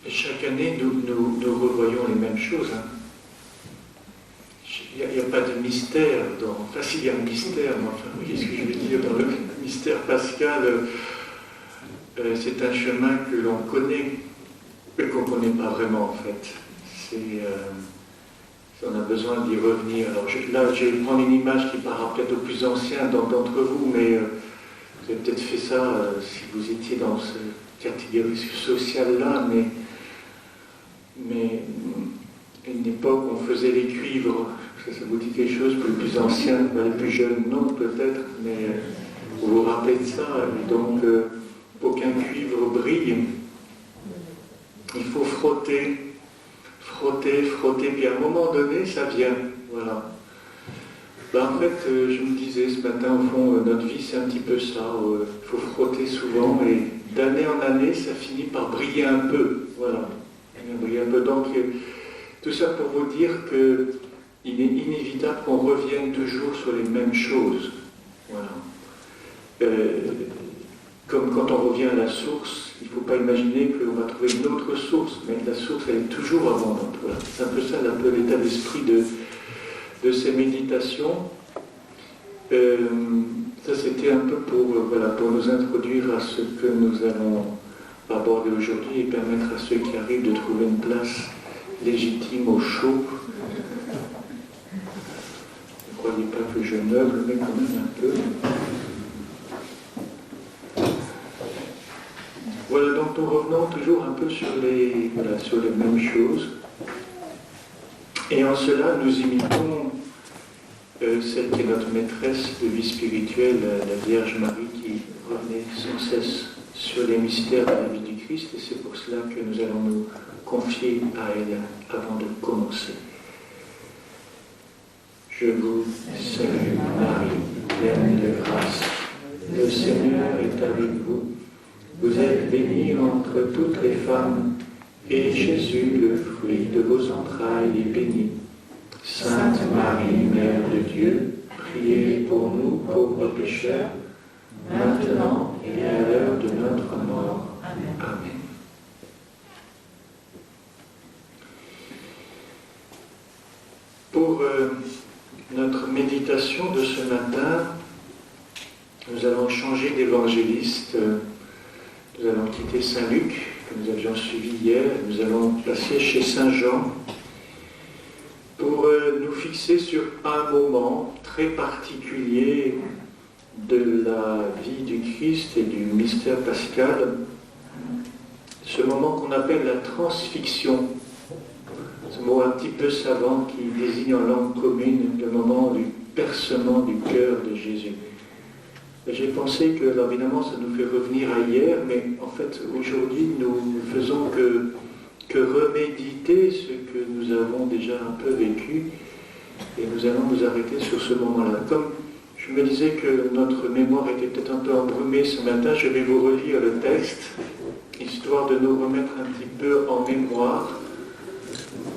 Chaque année, nous revoyons les mêmes choses. Il n'y a pas de mystère enfin, s'il y a un mystère, mais enfin, qu'est-ce que je veux dire dans le mystère pascal, c'est un chemin que l'on connaît, mais qu'on ne connaît pas vraiment en fait. On a besoin d'y revenir. Alors là, je vais prendre une image qui paraît peut-être aux plus anciens d'entre vous, mais vous avez peut-être fait ça si vous étiez dans cette catégorie sociale-là, mais une époque où on faisait les cuivres, ça vous dit quelque chose pour les plus anciens, les plus jeunes, non peut-être, mais vous vous rappelez de ça, et donc pour qu'un cuivre brille, il faut frotter, puis à un moment donné, ça vient, voilà. En fait, je me disais ce matin, au fond, notre vie, c'est un petit peu ça. Il faut frotter souvent, et d'année en année, ça finit par briller un peu. Voilà. Briller un peu. Donc, tout ça pour vous dire qu'il est inévitable qu'on revienne toujours sur les mêmes choses. Voilà. Comme quand on revient à la source, il ne faut pas imaginer qu'on va trouver une autre source, mais la source, elle est toujours abondante. Voilà. C'est un peu ça, l'état d'esprit de ces méditations. Ça, c'était un peu pour nous introduire à ce que nous allons aborder aujourd'hui et permettre à ceux qui arrivent de trouver une place légitime au chaud. Ne croyez pas que je meuble, mais quand même un peu. Voilà, donc nous revenons toujours un peu sur les mêmes choses. Et en cela, nous imitons celle qui est notre maîtresse de vie spirituelle, la Vierge Marie, qui revenait sans cesse sur les mystères de la vie du Christ, et c'est pour cela que nous allons nous confier à elle avant de commencer. Je vous salue Marie, pleine de grâce. Le Seigneur est avec vous. Vous êtes bénie entre toutes les femmes, et Jésus, le fruit de vos entrailles, est béni. Sainte Marie, Mère de Dieu, priez pour nous pauvres pécheurs, maintenant et à l'heure de notre mort. Amen. Pour notre méditation de ce matin, nous allons changer d'évangéliste. Nous allons quitter Saint-Luc, que nous avions suivi hier. Nous allons passer chez Saint-Jean pour nous fixer sur un moment très particulier de la vie du Christ et du mystère pascal, ce moment qu'on appelle la transfixion, ce mot un petit peu savant qui désigne en langue commune le moment du percement du cœur de Jésus. Et j'ai pensé que, alors évidemment, ça nous fait revenir à hier, mais en fait, aujourd'hui, nous ne faisons que reméditer ce que nous avons déjà un peu vécu, et nous allons nous arrêter sur ce moment-là. Comme je me disais que notre mémoire était peut-être un peu embrumée ce matin, je vais vous relire le texte, histoire de nous remettre un petit peu en mémoire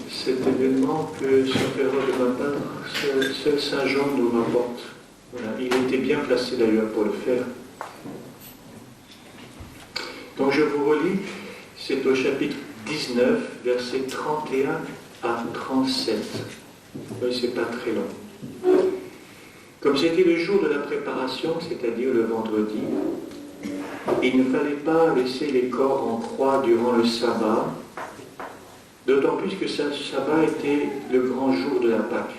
cet événement que, sauf erreur de ma part, seul Saint Jean nous rapporte. Voilà. Il était bien placé d'ailleurs pour le faire. Donc je vous relis, c'est au chapitre 19, versets 31 à 37. Oui, c'est pas très long. Comme c'était le jour de la préparation, c'est-à-dire le vendredi, il ne fallait pas laisser les corps en croix durant le sabbat, d'autant plus que ce sabbat était le grand jour de la Pâque.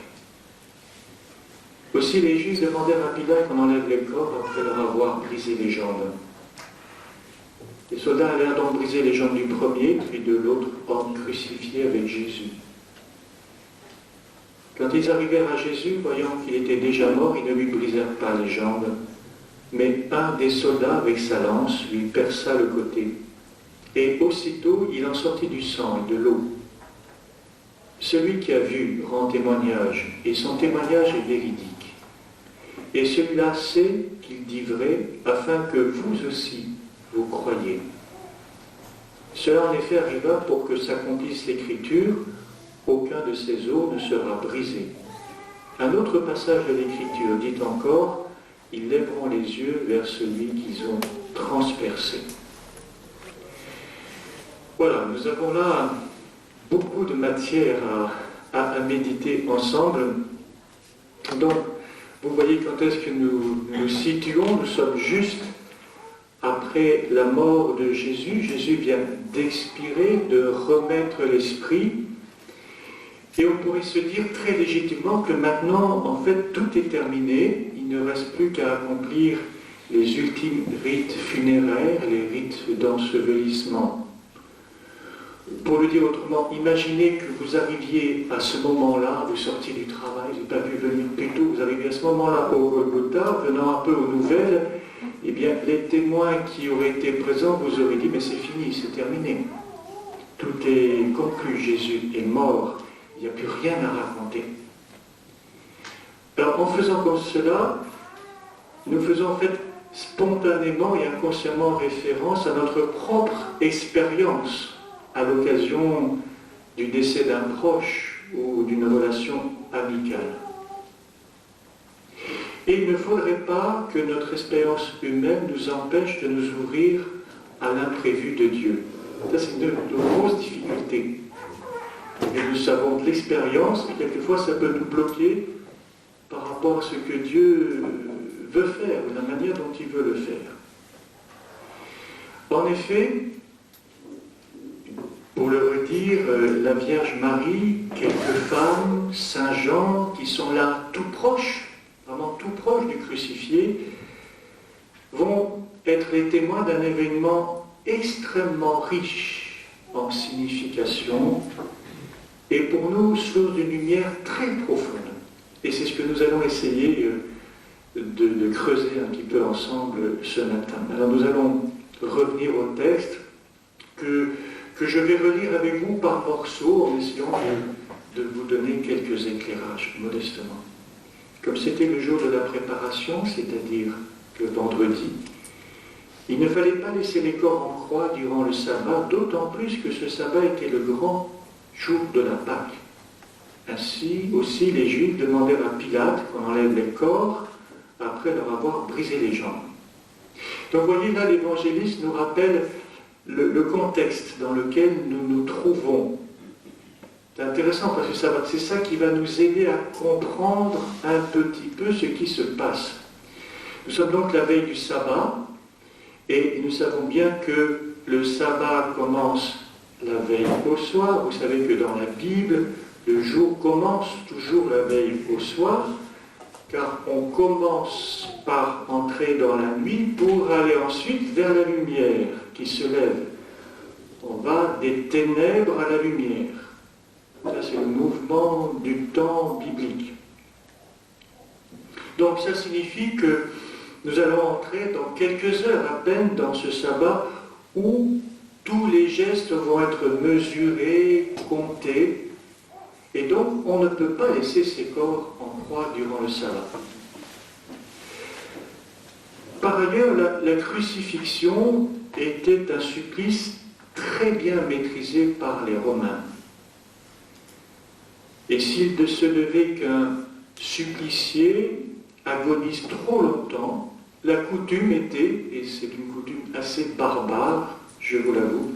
Aussi les Juifs demandèrent à Pilate qu'on enlève les corps après leur avoir brisé les jambes. Les soldats allèrent donc briser les jambes du premier, puis de l'autre homme crucifié avec Jésus. Quand ils arrivèrent à Jésus, voyant qu'il était déjà mort, ils ne lui brisèrent pas les jambes, mais un des soldats, avec sa lance, lui perça le côté. Et aussitôt, il en sortit du sang et de l'eau. Celui qui a vu rend témoignage, et son témoignage est véridique. Et celui-là sait qu'il dit vrai, afin que vous aussi, vous croyiez. Cela en effet arriva pour que s'accomplisse l'Écriture, aucun de ces os ne sera brisé. Un autre passage de l'Écriture dit encore, ils lèveront les yeux vers celui qu'ils ont transpercé. Voilà, nous avons là beaucoup de matière à méditer ensemble. Donc, vous voyez quand est-ce que nous nous situons. Nous sommes juste après la mort de Jésus. Jésus vient d'expirer, de remettre l'esprit. Et on pourrait se dire très légitimement que maintenant, en fait, tout est terminé. Il ne reste plus qu'à accomplir les ultimes rites funéraires, les rites d'ensevelissement. Pour le dire autrement, imaginez que vous arriviez à ce moment-là, vous sortiez du travail, vous n'avez pas pu venir plus tôt, vous arrivez à ce moment-là au Golgotha, venant un peu aux nouvelles, eh bien, les témoins qui auraient été présents vous auraient dit, mais c'est fini, c'est terminé. Tout est conclu, Jésus est mort, il n'y a plus rien à raconter. Alors, en faisant comme cela, nous faisons en fait spontanément et inconsciemment référence à notre propre expérience à l'occasion du décès d'un proche ou d'une relation amicale. Et il ne faudrait pas que notre expérience humaine nous empêche de nous ouvrir à l'imprévu de Dieu. Ça, c'est une grosse difficulté. Et nous savons de l'expérience, et quelquefois ça peut nous bloquer par rapport à ce que Dieu veut faire, ou la manière dont il veut le faire. En effet, pour le redire, la Vierge Marie, quelques femmes, Saint Jean, qui sont là tout proches, vraiment tout proches du crucifié, vont être les témoins d'un événement extrêmement riche en signification et pour nous source d'une lumière très profonde. Et c'est ce que nous allons essayer de creuser un petit peu ensemble ce matin. Alors nous allons revenir au texte que je vais relire avec vous par morceaux en essayant de vous donner quelques éclairages, modestement. Comme c'était le jour de la préparation, c'est-à-dire le vendredi, il ne fallait pas laisser les corps en croix durant le sabbat, d'autant plus que ce sabbat était le grand jour de la Pâque. Ainsi aussi les Juifs demandèrent à Pilate qu'on enlève les corps après leur avoir brisé les jambes. Donc vous voyez là, l'évangéliste nous rappelle le contexte dans lequel nous nous trouvons. C'est intéressant parce que c'est ça qui va nous aider à comprendre un petit peu ce qui se passe. Nous sommes donc la veille du sabbat et nous savons bien que le sabbat commence la veille au soir. Vous savez que dans la Bible, le jour commence toujours la veille au soir, car on commence par entrer dans la nuit pour aller ensuite vers la lumière qui se lève. On va des ténèbres à la lumière. Ça, c'est le mouvement du temps biblique. Donc, ça signifie que nous allons entrer dans quelques heures à peine dans ce sabbat où tous les gestes vont être mesurés, comptés, et donc on ne peut pas laisser ses corps en croix durant le sabbat. Par ailleurs, la crucifixion était un supplice très bien maîtrisé par les Romains. Et s'il ne se devait qu'un supplicié agonise trop longtemps, la coutume était, et c'est une coutume assez barbare, je vous l'avoue,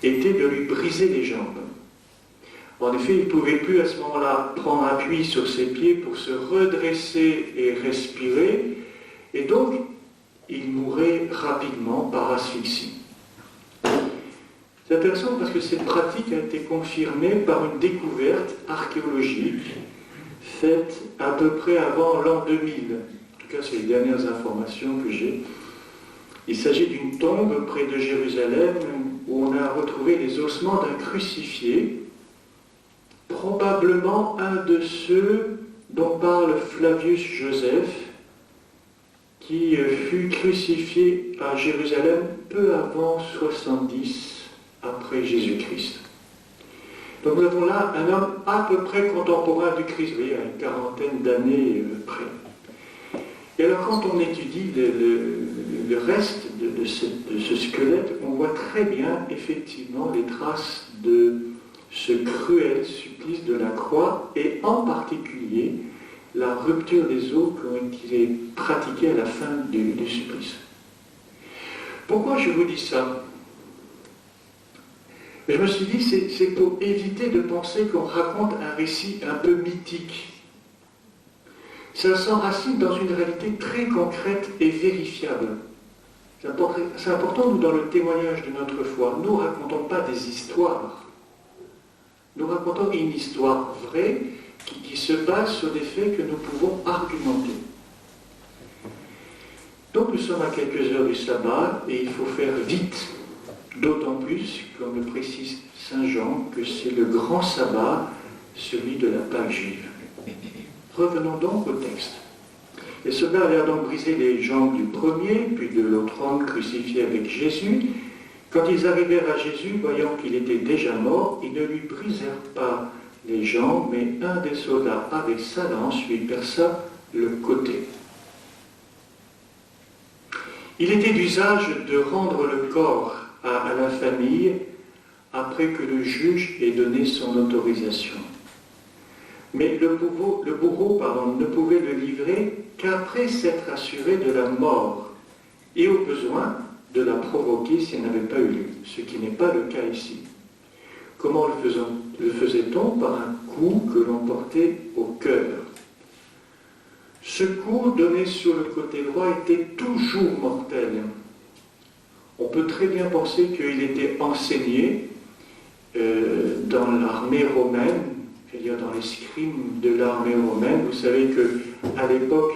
était de lui briser les jambes. En effet, il ne pouvait plus à ce moment-là prendre appui sur ses pieds pour se redresser et respirer, et donc il mourait rapidement par asphyxie. C'est intéressant parce que cette pratique a été confirmée par une découverte archéologique faite à peu près avant l'an 2000. En tout cas, c'est les dernières informations que j'ai. Il s'agit d'une tombe près de Jérusalem où on a retrouvé les ossements d'un crucifié, probablement un de ceux dont parle Flavius Joseph, qui fut crucifié à Jérusalem peu avant 70 après Jésus-Christ. Donc nous avons là un homme à peu près contemporain du Christ, vous voyez, à une quarantaine d'années près. Et alors quand on étudie le reste de ce squelette, on voit très bien effectivement les traces de ce cruel supplice de la croix, et en particulier la rupture des os qui est pratiquée à la fin du supplice. Pourquoi je vous dis ça? Je me suis dit, c'est pour éviter de penser qu'on raconte un récit un peu mythique. Ça s'enracine dans une réalité très concrète et vérifiable. C'est important, nous, dans le témoignage de notre foi, nous ne racontons pas des histoires. Nous racontons une histoire vraie qui se base sur des faits que nous pouvons argumenter. Donc nous sommes à quelques heures du sabbat et il faut faire vite. D'autant plus, comme le précise Saint Jean, que c'est le grand sabbat, celui de la Pâque juive. Revenons donc au texte. Les soldats allèrent donc briser les jambes du premier, puis de l'autre homme crucifié avec Jésus. Quand ils arrivèrent à Jésus, voyant qu'il était déjà mort, ils ne lui brisèrent pas les jambes, mais un des soldats, avec sa lance, lui perça le côté. Il était d'usage de rendre le corps à la famille après que le juge ait donné son autorisation. Mais le bourreau ne pouvait le livrer qu'après s'être assuré de la mort et au besoin de la provoquer si elle n'avait pas eu lieu, ce qui n'est pas le cas ici. Comment le faisait-on? Par un coup que l'on portait au cœur. Ce coup donné sur le côté droit était toujours mortel. On peut très bien penser qu'il était enseigné dans l'armée romaine, c'est-à-dire dans l'escrime de l'armée romaine. Vous savez qu'à l'époque,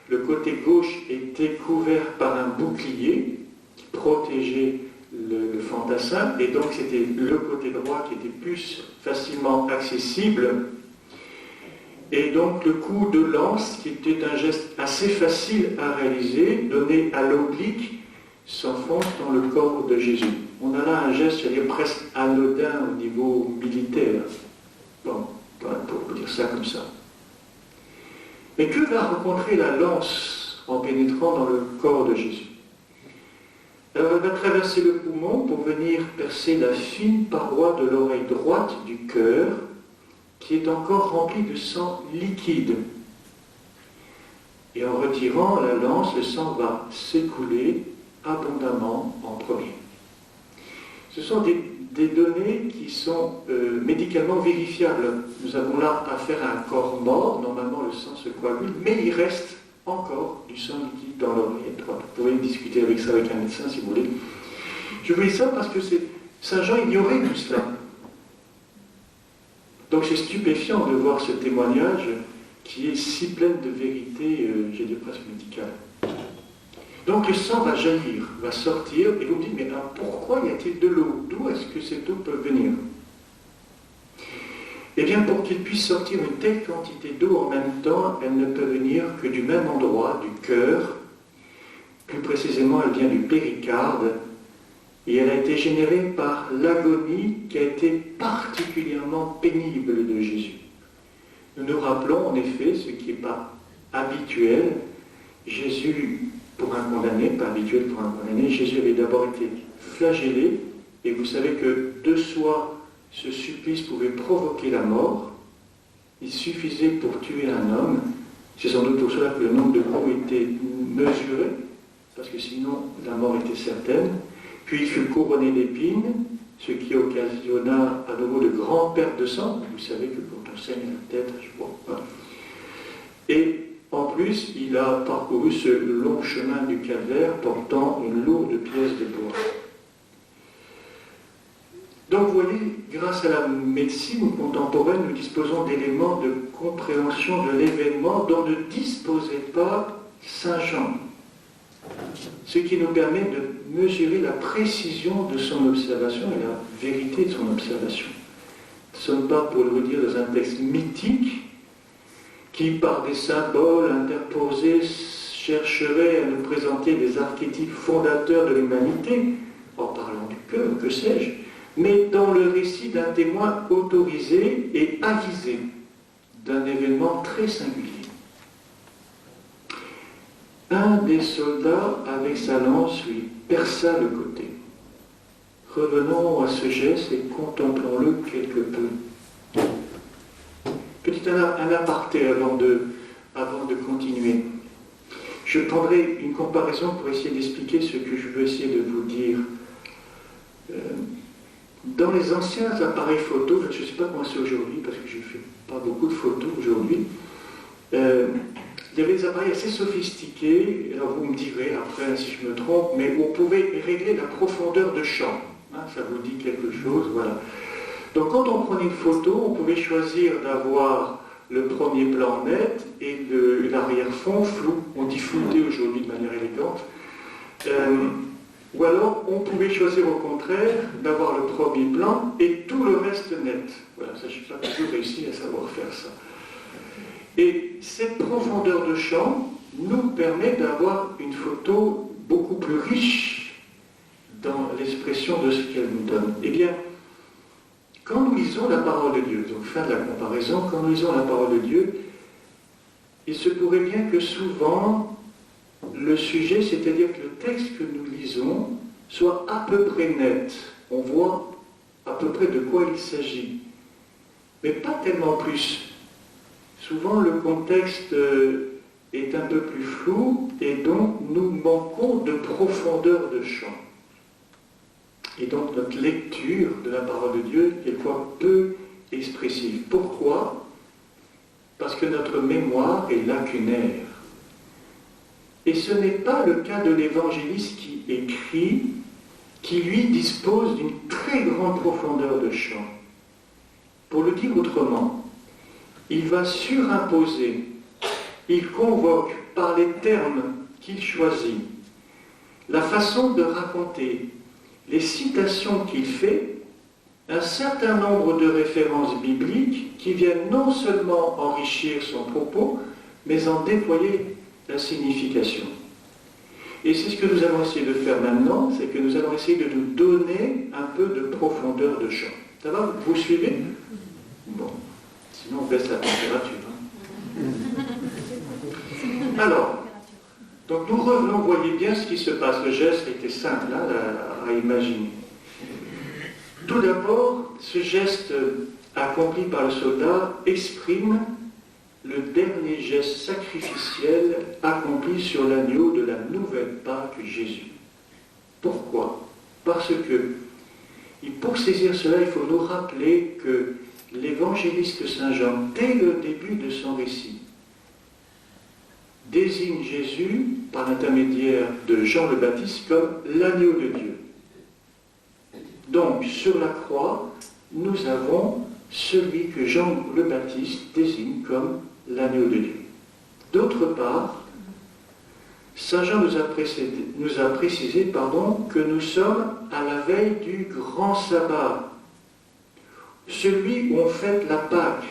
le côté gauche était couvert par un bouclier qui protégeait le fantassin, et donc c'était le côté droit qui était plus facilement accessible. Et donc le coup de lance, qui était un geste assez facile à réaliser, donné à l'oblique, s'enfonce dans le corps de Jésus. On a là un geste, c'est-à-dire presque anodin au niveau militaire. Bon, pour dire ça comme ça. Mais que va rencontrer la lance en pénétrant dans le corps de Jésus? Alors elle va traverser le poumon pour venir percer la fine paroi de l'oreille droite du cœur, qui est encore remplie de sang liquide. Et en retirant la lance, le sang va s'écouler abondamment en premier. Ce sont des données qui sont médicalement vérifiables. Nous avons là affaire à un corps mort, normalement le sang se coagule, mais il reste encore du sang liquide dans l'oreille droite. Vous pouvez discuter avec ça avec un médecin si vous voulez. Je vous dis ça parce que Saint Jean ignorait tout cela. Donc c'est stupéfiant de voir ce témoignage qui est si plein de vérité, j'ai dit presque médicale. Donc le sang va jaillir, va sortir, et vous me dites, mais pourquoi y a-t-il de l'eau? D'où est-ce que cette eau peut venir? Eh bien, pour qu'il puisse sortir une telle quantité d'eau en même temps, elle ne peut venir que du même endroit, du cœur. Plus précisément, elle vient du péricarde, et elle a été générée par l'agonie qui a été particulièrement pénible de Jésus. Nous nous rappelons en effet, ce qui n'est pas habituel, Jésus, pour un condamné, pas habituel pour un condamné, Jésus avait d'abord été flagellé, et vous savez que de soi, ce supplice pouvait provoquer la mort. Il suffisait pour tuer un homme. C'est sans doute pour cela que le nombre de coups était mesuré, parce que sinon la mort était certaine. Puis il fut couronné d'épines, ce qui occasionna à nouveau de grandes pertes de sang. Vous savez que quand on saigne la tête, je crois pas. Et en plus, il a parcouru ce long chemin du calvaire portant une lourde pièce de bois. Donc vous voyez, grâce à la médecine contemporaine, nous disposons d'éléments de compréhension de l'événement dont ne disposait pas Saint Jean. Ce qui nous permet de mesurer la précision de son observation et la vérité de son observation. Ce n'est pas pour le dire dans un texte mythique qui, par des symboles interposés, chercherait à nous présenter des archétypes fondateurs de l'humanité, en parlant du cœur, que sais-je, mais dans le récit d'un témoin autorisé et avisé d'un événement très singulier. Un des soldats, avec sa lance, lui perça le côté. Revenons à ce geste et contemplons-le quelque peu. Un aparté avant de avant de continuer. Je prendrai une comparaison pour essayer d'expliquer ce que je veux essayer de vous dire. Dans les anciens appareils photo, je ne sais pas comment c'est aujourd'hui, parce que je ne fais pas beaucoup de photos aujourd'hui, il y avait des appareils assez sophistiqués, alors vous me direz après si je me trompe, mais on pouvait régler la profondeur de champ. Hein, ça vous dit quelque chose, voilà. Donc quand on prenait une photo, on pouvait choisir d'avoir le premier plan net et l'arrière-fond flou. On dit flouté aujourd'hui de manière élégante. Ou alors on pouvait choisir au contraire d'avoir le premier plan et tout le reste net. Voilà, ça, je n'ai pas toujours réussi à savoir faire ça. Et cette profondeur de champ nous permet d'avoir une photo beaucoup plus riche dans l'expression de ce qu'elle nous donne. Eh bien, quand nous lisons la parole de Dieu, donc fin de la comparaison, quand nous lisons la parole de Dieu, il se pourrait bien que souvent le sujet, c'est-à-dire que le texte que nous lisons, soit à peu près net. On voit à peu près de quoi il s'agit, mais pas tellement plus. Souvent le contexte est un peu plus flou et donc nous manquons de profondeur de champ. Et donc notre lecture de la parole de Dieu est quelquefois peu expressive. Pourquoi ? Parce que notre mémoire est lacunaire. Et ce n'est pas le cas de l'évangéliste qui écrit, qui lui dispose d'une très grande profondeur de champ. Pour le dire autrement, il va surimposer, il convoque par les termes qu'il choisit, la façon de raconter, les citations qu'il fait, un certain nombre de références bibliques qui viennent non seulement enrichir son propos, mais en déployer la signification. Et c'est ce que nous allons essayer de faire maintenant, c'est que nous allons essayer de nous donner un peu de profondeur de champ. Ça va, vous suivez ? Bon, sinon on baisse la température. Alors, donc nous revenons, voyez bien ce qui se passe. Le geste était simple hein, à imaginer. Tout d'abord, ce geste accompli par le soldat exprime le dernier geste sacrificiel accompli sur l'agneau de la nouvelle Pâque Jésus. Pourquoi ? Parce que, pour saisir cela, il faut nous rappeler que l'évangéliste Saint Jean, dès le début de son récit, désigne Jésus, par l'intermédiaire de Jean le Baptiste, comme l'agneau de Dieu. Donc, sur la croix, nous avons celui que Jean le Baptiste désigne comme l'agneau de Dieu. D'autre part, Saint Jean nous a précisé que nous sommes à la veille du grand sabbat, celui où on fête la Pâque.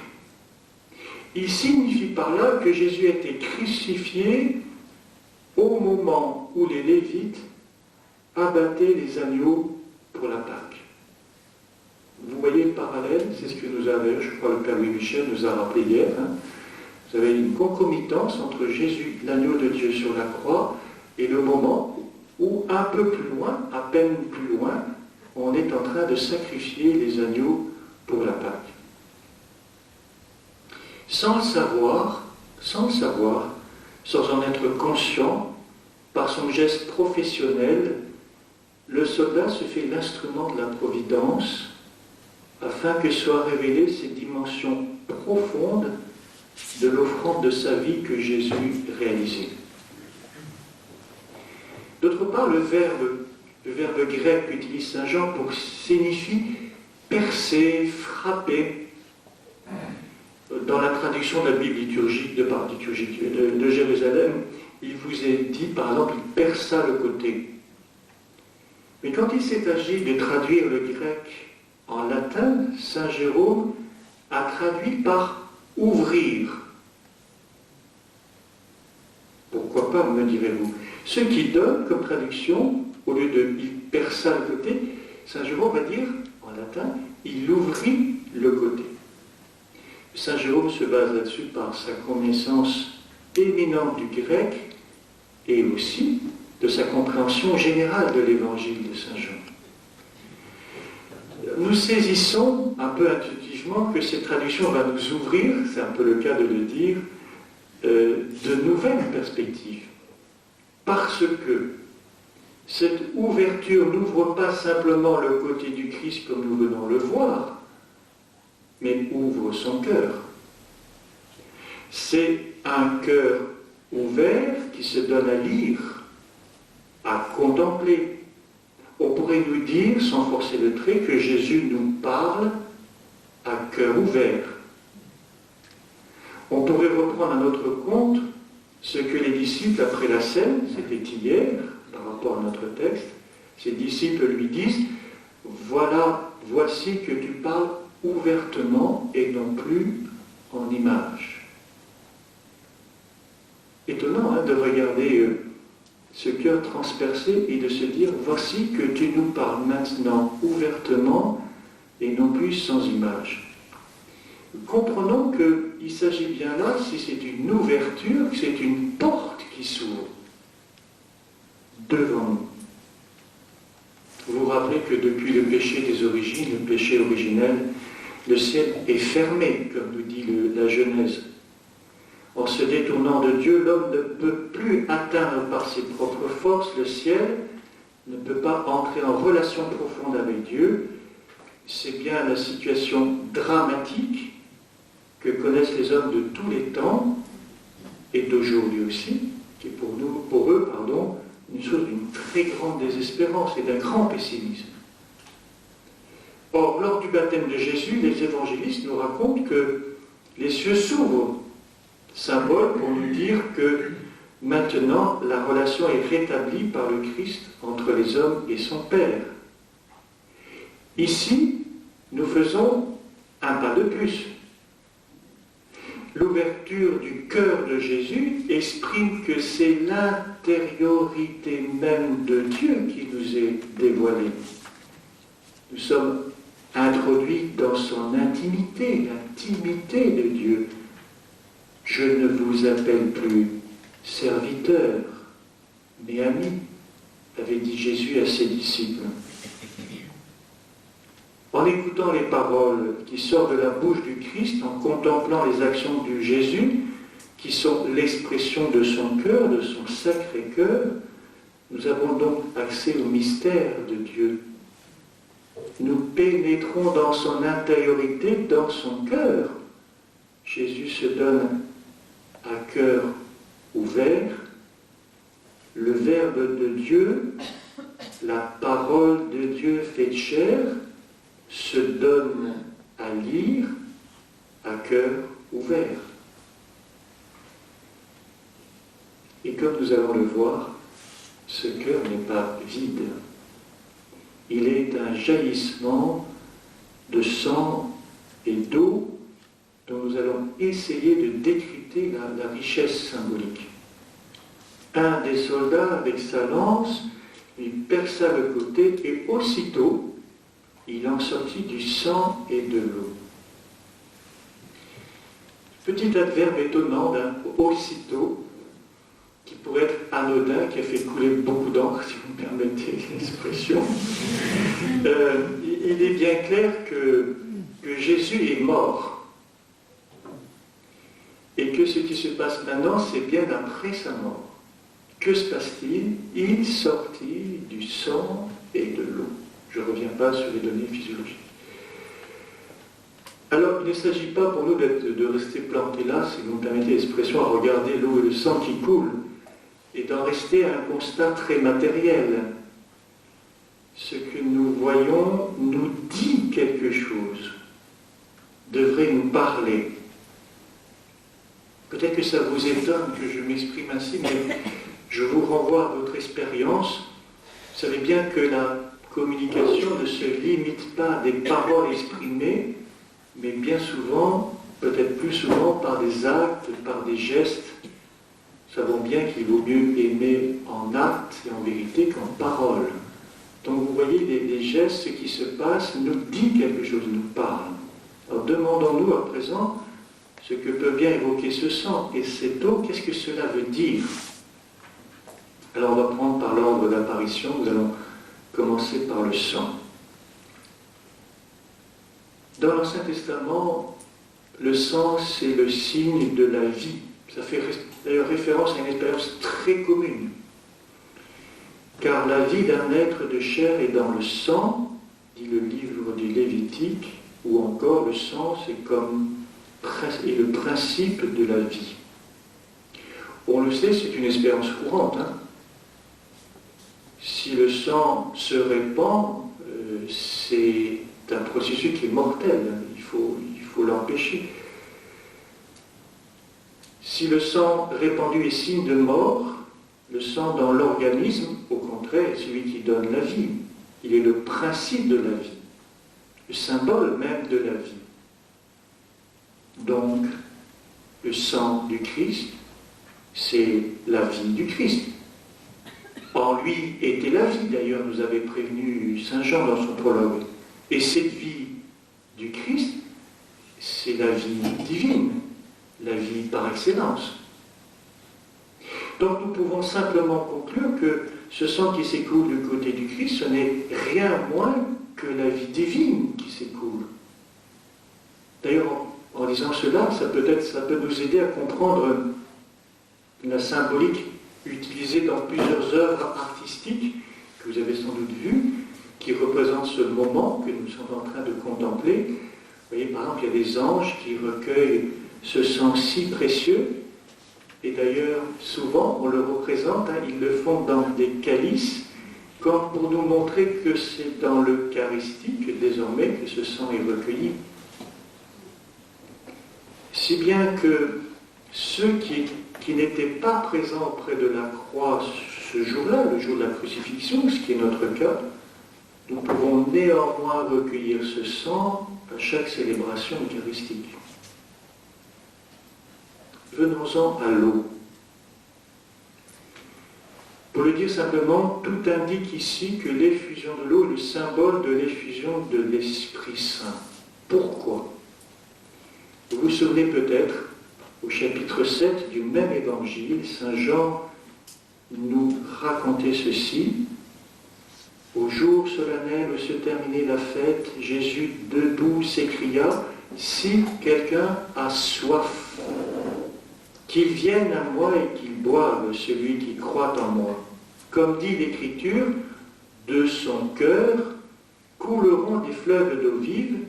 Il signifie par là que Jésus a été crucifié au moment où les Lévites abattaient les agneaux pour la Pâque. Vous voyez le parallèle, c'est ce que nous avait, je crois le Père Louis Michel nous a rappelé hier. Hein. Vous avez une concomitance entre Jésus, l'agneau de Dieu sur la croix, et le moment où, un peu plus loin, à peine plus loin, on est en train de sacrifier les agneaux pour la Pâque. Sans le savoir, sans en être conscient, par son geste professionnel, le soldat se fait l'instrument de la providence afin que soient révélées ces dimensions profondes de l'offrande de sa vie que Jésus réalisait. D'autre part, le verbe grec qu'utilise Saint Jean signifie percer, frapper. Dans la traduction de la Bible liturgique de Jérusalem, il vous est dit, par exemple, il perça le côté. Mais quand il s'est agi de traduire le grec en latin, Saint Jérôme a traduit par ouvrir. Pourquoi pas, me direz-vous. Ce qui donne comme traduction, au lieu de il perça le côté, Saint Jérôme va dire, en latin, il ouvrit le côté. Saint Jérôme se base là-dessus par sa connaissance éminente du grec et aussi de sa compréhension générale de l'évangile de Saint Jean. Nous saisissons un peu intuitivement que cette traduction va nous ouvrir, c'est un peu le cas de le dire, de nouvelles perspectives. Parce que cette ouverture n'ouvre pas simplement le côté du Christ comme nous venons le voir, mais ouvre son cœur. C'est un cœur ouvert qui se donne à lire, à contempler. On pourrait nous dire, sans forcer le trait, que Jésus nous parle à cœur ouvert. On pourrait reprendre à notre compte ce que les disciples, après la scène, c'était hier, par rapport à notre texte, ces disciples lui disent, voici que tu parles ouvertement et non plus en images. Étonnant de regarder ce cœur transpercé et de se dire, voici que tu nous parles maintenant ouvertement et non plus sans images. Comprenons qu'il s'agit bien là, si c'est une ouverture, que c'est une porte qui s'ouvre devant nous. Vous vous rappelez que depuis le péché des origines, le péché originel, le ciel est fermé, comme nous dit la Genèse. En se détournant de Dieu, l'homme ne peut plus atteindre par ses propres forces le ciel, ne peut pas entrer en relation profonde avec Dieu. C'est bien la situation dramatique que connaissent les hommes de tous les temps, et d'aujourd'hui aussi, qui est pour eux, une chose d'une très grande désespérance et d'un grand pessimisme. Or, lors du baptême de Jésus, les évangélistes nous racontent que les cieux s'ouvrent, symbole pour nous dire que maintenant la relation est rétablie par le Christ entre les hommes et son Père. Ici, nous faisons un pas de plus. L'ouverture du cœur de Jésus exprime que c'est l'intériorité même de Dieu qui nous est dévoilée. Nous sommes introduits dans son intimité, l'intimité de Dieu. Je ne vous appelle plus serviteur, mais ami, avait dit Jésus à ses disciples. En écoutant les paroles qui sortent de la bouche du Christ, en contemplant les actions du Jésus, qui sont l'expression de son cœur, de son sacré cœur, nous avons donc accès au mystère de Dieu. Nous pénétrons dans son intériorité, dans son cœur. Jésus se donne à cœur ouvert. Le Verbe de Dieu, la parole de Dieu faite chair, se donne à lire à cœur ouvert. Et comme nous allons le voir, ce cœur n'est pas vide. Il est un jaillissement de sang et d'eau dont nous allons essayer de décrypter la richesse symbolique. Un des soldats, avec sa lance, lui perça le côté et aussitôt, il en sortit du sang et de l'eau. Petit adverbe étonnant d'un aussitôt, qui pourrait être anodin, qui a fait couler beaucoup d'encre, si vous me permettez l'expression. Il est bien clair que Jésus est mort. Et que ce qui se passe maintenant, c'est bien après sa mort. Que se passe-t-il? Il sortit du sang et de l'eau. Je ne reviens pas sur les données physiologiques. Alors, il ne s'agit pas pour nous de rester plantés là, si vous me permettez l'expression, à regarder l'eau et le sang qui coulent, et d'en rester à un constat très matériel. Ce que nous voyons nous dit quelque chose, devrait nous parler. Peut-être que ça vous étonne que je m'exprime ainsi, mais je vous renvoie à votre expérience. Vous savez bien que la communication ne se limite pas à des paroles exprimées, mais bien souvent, peut-être plus souvent, par des actes, par des gestes. Nous savons bien qu'il vaut mieux aimer en acte et en vérité qu'en parole. Donc vous voyez, les gestes, ce qui se passe, nous dit quelque chose, nous parle. Alors demandons-nous à présent ce que peut bien évoquer ce sang et cette eau, qu'est-ce que cela veut dire? Alors on va prendre par l'ordre d'apparition, nous allons commencer par le sang. Dans l'Ancien Testament, le sang, c'est le signe de la vie Ça fait d'ailleurs référence à une expérience très commune. Car la vie d'un être de chair est dans le sang, dit le livre du Lévitique, ou encore le sang, c'est le principe de la vie. On le sait, c'est une expérience courante. Si le sang se répand, c'est un processus qui est mortel. Il faut l'empêcher. Si le sang répandu est signe de mort, le sang dans l'organisme, au contraire, est celui qui donne la vie. Il est le principe de la vie, le symbole même de la vie. Donc, le sang du Christ, c'est la vie du Christ. En lui était la vie, d'ailleurs, nous avait prévenu Saint Jean dans son prologue. Et cette vie du Christ, c'est la vie divine, la vie par excellence. Donc nous pouvons simplement conclure que ce sang qui s'écoule du côté du Christ, ce n'est rien moins que la vie divine qui s'écoule. D'ailleurs, en disant cela, ça peut nous aider à comprendre la symbolique utilisée dans plusieurs œuvres artistiques que vous avez sans doute vues, qui représentent ce moment que nous sommes en train de contempler. Vous voyez, par exemple, il y a des anges qui recueillent ce sang si précieux, et d'ailleurs, souvent, on le représente, ils le font dans des calices, comme pour nous montrer que c'est dans l'Eucharistie que désormais que ce sang est recueilli. Si bien que ceux qui n'étaient pas présents près de la croix ce jour-là, le jour de la crucifixion, ce qui est notre cas, nous pouvons néanmoins recueillir ce sang à chaque célébration eucharistique. Venons-en à l'eau. Pour le dire simplement, tout indique ici que l'effusion de l'eau est le symbole de l'effusion de l'Esprit Saint. Pourquoi ? Vous vous souvenez peut-être, au chapitre 7 du même évangile, Saint Jean nous racontait ceci. Au jour solennel où se terminait la fête, Jésus, debout, s'écria « Si quelqu'un a soif, qu'il vienne à moi et qu'il boive, celui qui croit en moi. Comme dit l'Écriture, de son cœur couleront des fleuves d'eau vive. »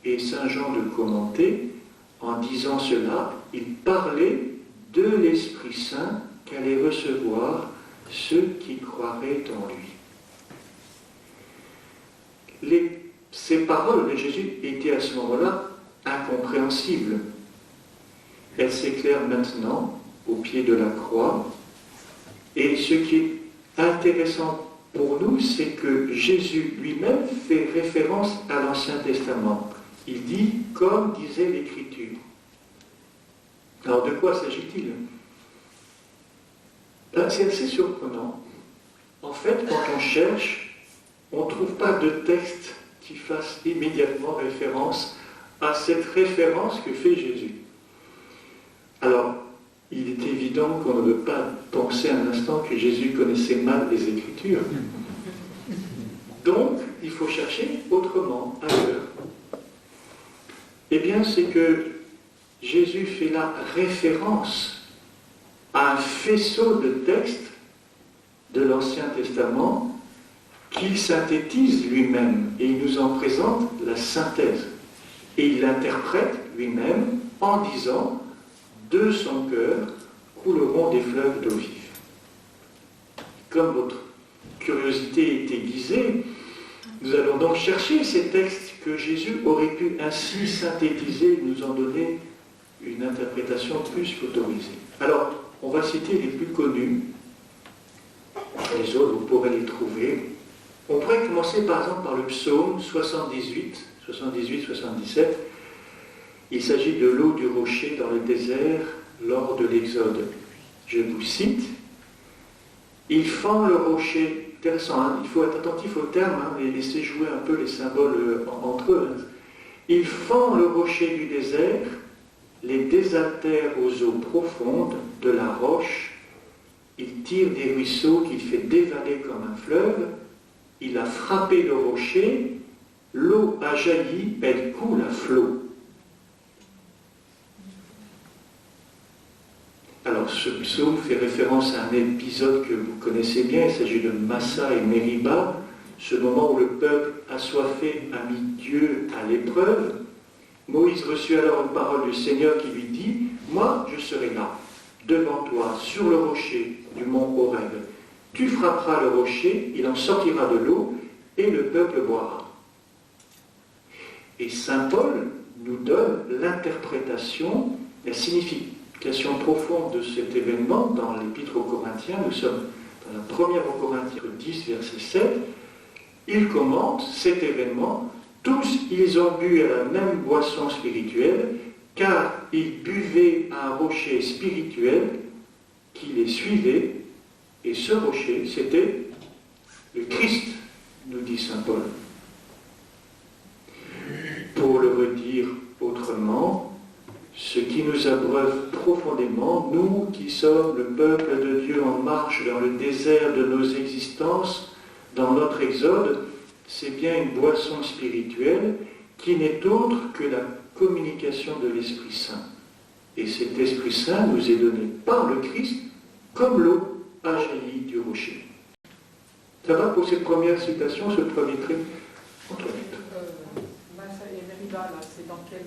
Et Saint Jean de commenter, en disant cela, il parlait de l'Esprit Saint qu'allaient recevoir ceux qui croiraient en lui. Ces paroles de Jésus étaient à ce moment-là incompréhensibles. Elles s'éclairent maintenant au pied de la croix. Et ce qui est intéressant pour nous, c'est que Jésus lui-même fait référence à l'Ancien Testament. Il dit « comme disait l'Écriture ». Alors de quoi s'agit-il ? C'est assez surprenant. En fait, quand on cherche, on ne trouve pas de texte qui fasse immédiatement référence à cette référence que fait Jésus. Alors, il est évident qu'on ne veut pas penser un instant que Jésus connaissait mal les Écritures. Donc, il faut chercher autrement, ailleurs. Eh bien, c'est que Jésus fait là référence à un faisceau de textes de l'Ancien Testament qu'il synthétise lui-même et il nous en présente la synthèse. Et il l'interprète lui-même en disant « De son cœur couleront des fleuves d'eau vive ». Comme votre curiosité est aiguisée, nous allons donc chercher ces textes que Jésus aurait pu ainsi synthétiser et nous en donner une interprétation plus qu'autorisée. Alors, on va citer les plus connus. Les autres, vous pourrez les trouver. On pourrait commencer par exemple par le psaume 78-77. Il s'agit de l'eau du rocher dans le désert lors de l'Exode. Je vous cite. Il fend le rocher. Intéressant, hein, il faut être attentif au terme et laisser jouer un peu les symboles entre eux. Il fend le rocher du désert, les désaltère aux eaux profondes de la roche, il tire des ruisseaux qu'il fait dévaler comme un fleuve, il a frappé le rocher, l'eau a jailli, elle coule à flot. ce psaume fait référence à un épisode que vous connaissez bien, il s'agit de Massa et Mériba, ce moment où le peuple assoiffé a mis Dieu à l'épreuve. Moïse reçut alors une parole du Seigneur qui lui dit « Moi, je serai là, devant toi, sur le rocher du mont Horeb. Tu frapperas le rocher, il en sortira de l'eau, et le peuple boira. » Et saint Paul nous donne l'interprétation, la signification profonde de cet événement dans l'Épître aux Corinthiens. Nous sommes dans la première aux Corinthiens 10, verset 7. Il commente cet événement. Tous ils ont bu à la même boisson spirituelle, car ils buvaient à un rocher spirituel qui les suivait, et ce rocher, c'était le Christ, nous dit saint Paul. Pour le redire autrement, ce qui nous abreuve profondément, nous qui sommes le peuple de Dieu en marche dans le désert de nos existences, dans notre exode, c'est bien une boisson spirituelle qui n'est autre que la communication de l'Esprit Saint. Et cet Esprit Saint nous est donné par le Christ, comme l'eau a jailli du rocher. Ça va pour cette première citation, ce premier trait entre Massa et Mériba, là, c'est dans quel...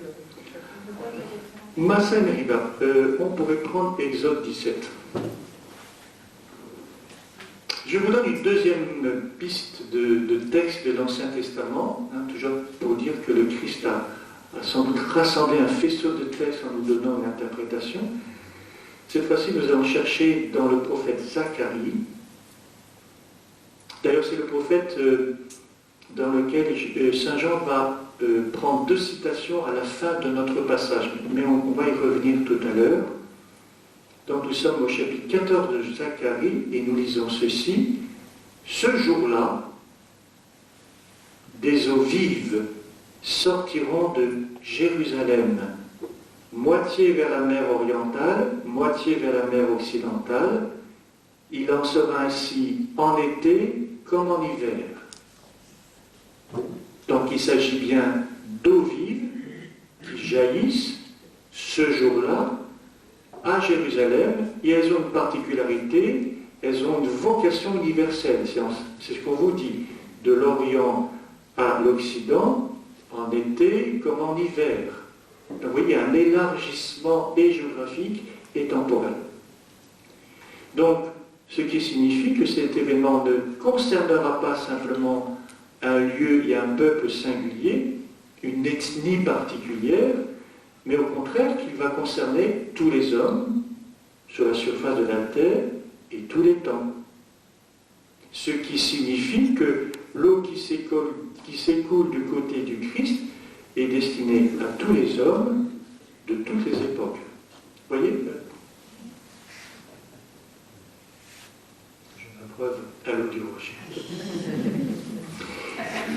Massa et Mériba, on pourrait prendre Exode 17. Je vous donne une deuxième piste de texte de l'Ancien Testament, toujours pour dire que le Christ a sans doute rassemblé un faisceau de textes en nous donnant une interprétation. Cette fois-ci, nous allons chercher dans le prophète Zacharie. D'ailleurs, c'est le prophète dans lequel Saint Jean va prendre deux citations à la fin de notre passage, mais on va y revenir tout à l'heure. Donc nous sommes au chapitre 14 de Zacharie et nous lisons ceci. Ce jour-là, des eaux vives sortiront de Jérusalem, moitié vers la mer orientale, moitié vers la mer occidentale. Il en sera ainsi en été comme en hiver. Donc il s'agit bien d'eaux vives qui jaillissent ce jour-là à Jérusalem, et elles ont une particularité, elles ont une vocation universelle. C'est ce qu'on vous dit, de l'Orient à l'Occident, en été comme en hiver. Donc vous voyez, un élargissement et géographique et temporel. Donc, ce qui signifie que cet événement ne concernera pas simplement un lieu et un peuple singulier, une ethnie particulière, mais au contraire qu'il va concerner tous les hommes sur la surface de la terre et tous les temps. Ce qui signifie que l'eau qui s'écoule du côté du Christ est destinée à tous les hommes de toutes les époques. Vous voyez? Je m'abreuve à l'eau du rocher.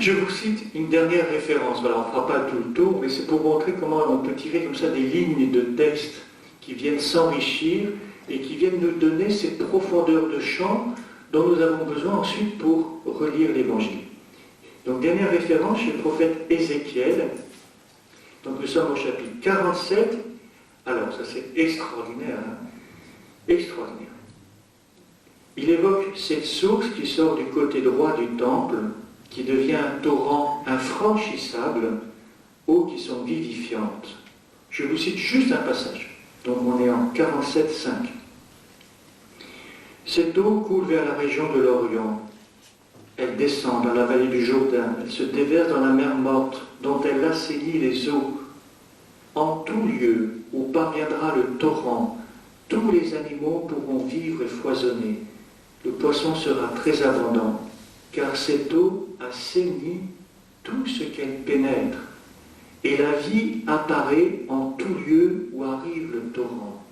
Je vous cite une dernière référence. Voilà, on ne fera pas tout le tour, mais c'est pour montrer comment on peut tirer comme ça des lignes de texte qui viennent s'enrichir et qui viennent nous donner cette profondeur de champ dont nous avons besoin ensuite pour relire l'Évangile. Donc, dernière référence chez le prophète Ézéchiel. Donc, nous sommes au chapitre 47. Alors, ça c'est extraordinaire. Extraordinaire. Il évoque cette source qui sort du côté droit du temple, qui devient un torrent infranchissable, eaux qui sont vivifiantes. Je vous cite juste un passage. Donc on est en 47,5. Cette eau coule vers la région de l'Orient. Elle descend dans la vallée du Jourdain. Elle se déverse dans la mer morte, dont elle assainit les eaux. En tout lieu où parviendra le torrent, tous les animaux pourront vivre et foisonner. Le poisson sera très abondant, car cette eau assainit tout ce qu'elle pénètre, et la vie apparaît en tout lieu où arrive le torrent.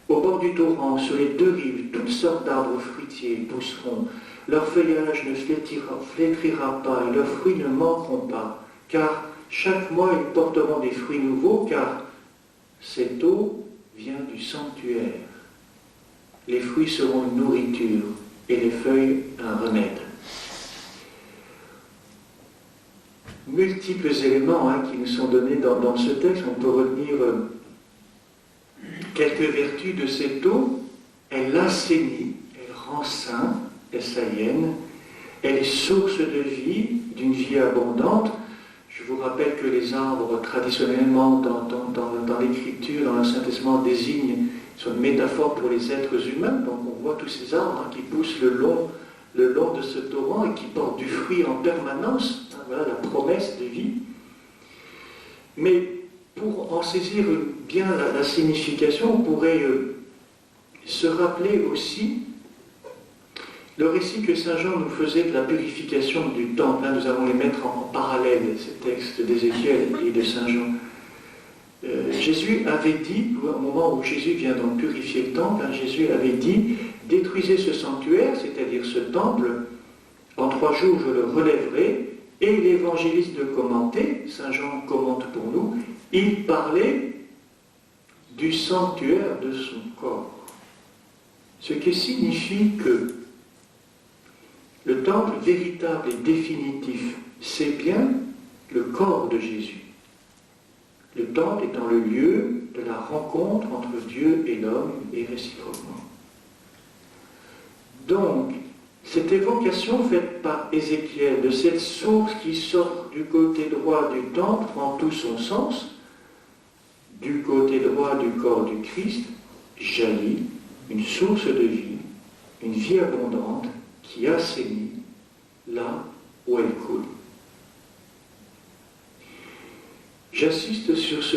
Au bord du torrent, sur les deux rives, toutes sortes d'arbres fruitiers pousseront. Leur feuillage ne flétrira pas, et leurs fruits ne manqueront pas, car chaque mois ils porteront des fruits nouveaux, car cette eau vient du sanctuaire. Les fruits seront une nourriture, et les feuilles un remède. Multiples éléments qui nous sont donnés dans ce texte. On peut retenir quelques vertus de cette eau, elle l'assainit, elle rend sain, S-A-I-N, elle est source de vie, d'une vie abondante. Je vous rappelle que les arbres, traditionnellement, dans l'Écriture, dans l'Ancien Testament, désignent, sont une métaphore pour les êtres humains. Donc on voit tous ces arbres qui poussent le long de ce torrent et qui portent du fruit en permanence. Voilà la promesse de vie. Mais pour en saisir bien la signification, on pourrait se rappeler aussi le récit que Saint Jean nous faisait de la purification du temple. Nous allons les mettre en parallèle, ces textes d'Ézéchiel et de Saint Jean. Jésus avait dit, au moment où Jésus vient donc purifier le temple, Jésus avait dit, détruisez ce sanctuaire, c'est-à-dire ce temple, en 3 jours je le relèverai. Et l'évangéliste de commenter, Saint Jean commente pour nous, il parlait du sanctuaire de son corps. Ce qui signifie que le temple véritable et définitif, c'est bien le corps de Jésus. Le temple étant le lieu de la rencontre entre Dieu et l'homme et réciproquement. Donc, cette évocation faite par Ézéchiel de cette source qui sort du côté droit du temple prend tout son sens. Du côté droit du corps du Christ jaillit une source de vie, une vie abondante qui assainit là où elle coule. J'insiste sur ce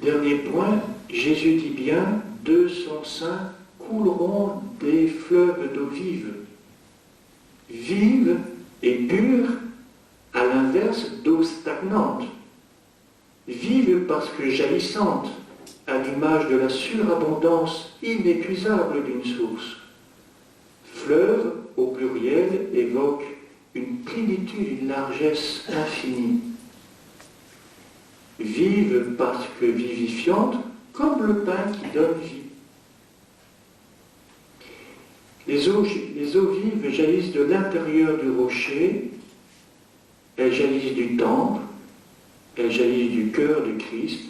dernier point. Jésus dit bien, de son sein couleront des fleuves d'eau vive. Vive et pure, à l'inverse d'eau stagnante. Vive parce que jaillissante, à l'image de la surabondance inépuisable d'une source. Fleuve, au pluriel, évoque une plénitude, une largesse infinie. Vive parce que vivifiante, comme le pain qui donne vie. Les eaux vives jaillissent de l'intérieur du rocher, elles jaillissent du temple, elles jaillissent du cœur du Christ.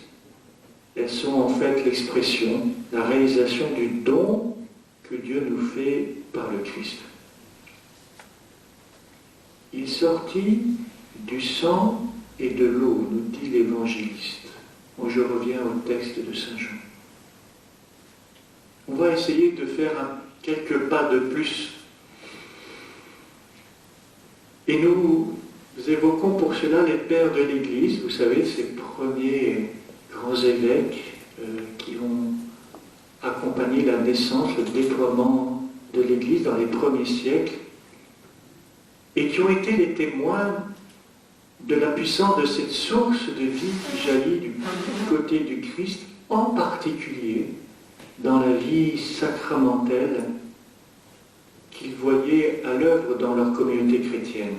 Elles sont en fait l'expression, la réalisation du don que Dieu nous fait par le Christ. Il sortit du sang et de l'eau, nous dit l'évangéliste. Bon, je reviens au texte de Saint Jean. On va essayer de faire quelques pas de plus. Et nous évoquons pour cela les pères de l'Église, vous savez, ces premiers grands évêques qui ont accompagné la naissance, le déploiement de l'Église dans les premiers siècles, et qui ont été les témoins de la puissance de cette source de vie qui jaillit du côté du Christ, en particulier dans la vie sacramentelle qu'ils voyaient à l'œuvre dans leur communauté chrétienne.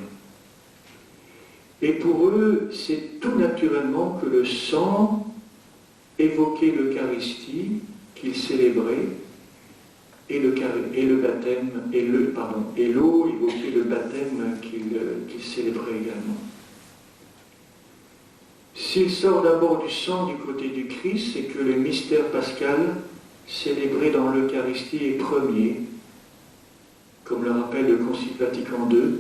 Et pour eux, c'est tout naturellement que le sang évoquait l'Eucharistie qu'ils célébraient et le baptême, et l'eau évoquait le baptême qu'ils célébraient également. S'il sort d'abord du sang du côté du Christ, c'est que le mystère pascal célébré dans l'Eucharistie est premier, comme le rappelle le Concile Vatican II,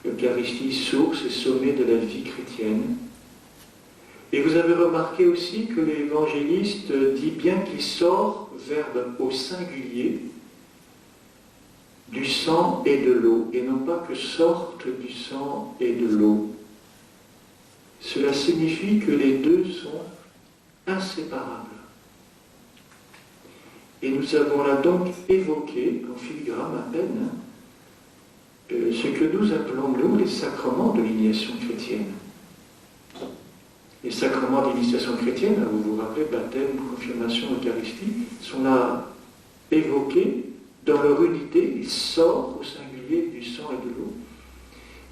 l'Eucharistie, source et sommet de la vie chrétienne. Et vous avez remarqué aussi que l'évangéliste dit bien qu'il sort, verbe au singulier, du sang et de l'eau, et non pas que sortent du sang et de l'eau. Cela signifie que les deux sont inséparables. Et nous avons là donc évoqué, en filigrane à peine, ce que nous appelons, nous, les sacrements de l'initiation chrétienne. Les sacrements d'initiation chrétienne, vous vous rappelez, baptême, confirmation, Eucharistie, sont là évoqués dans leur unité, ils sortent au singulier du sang et de l'eau.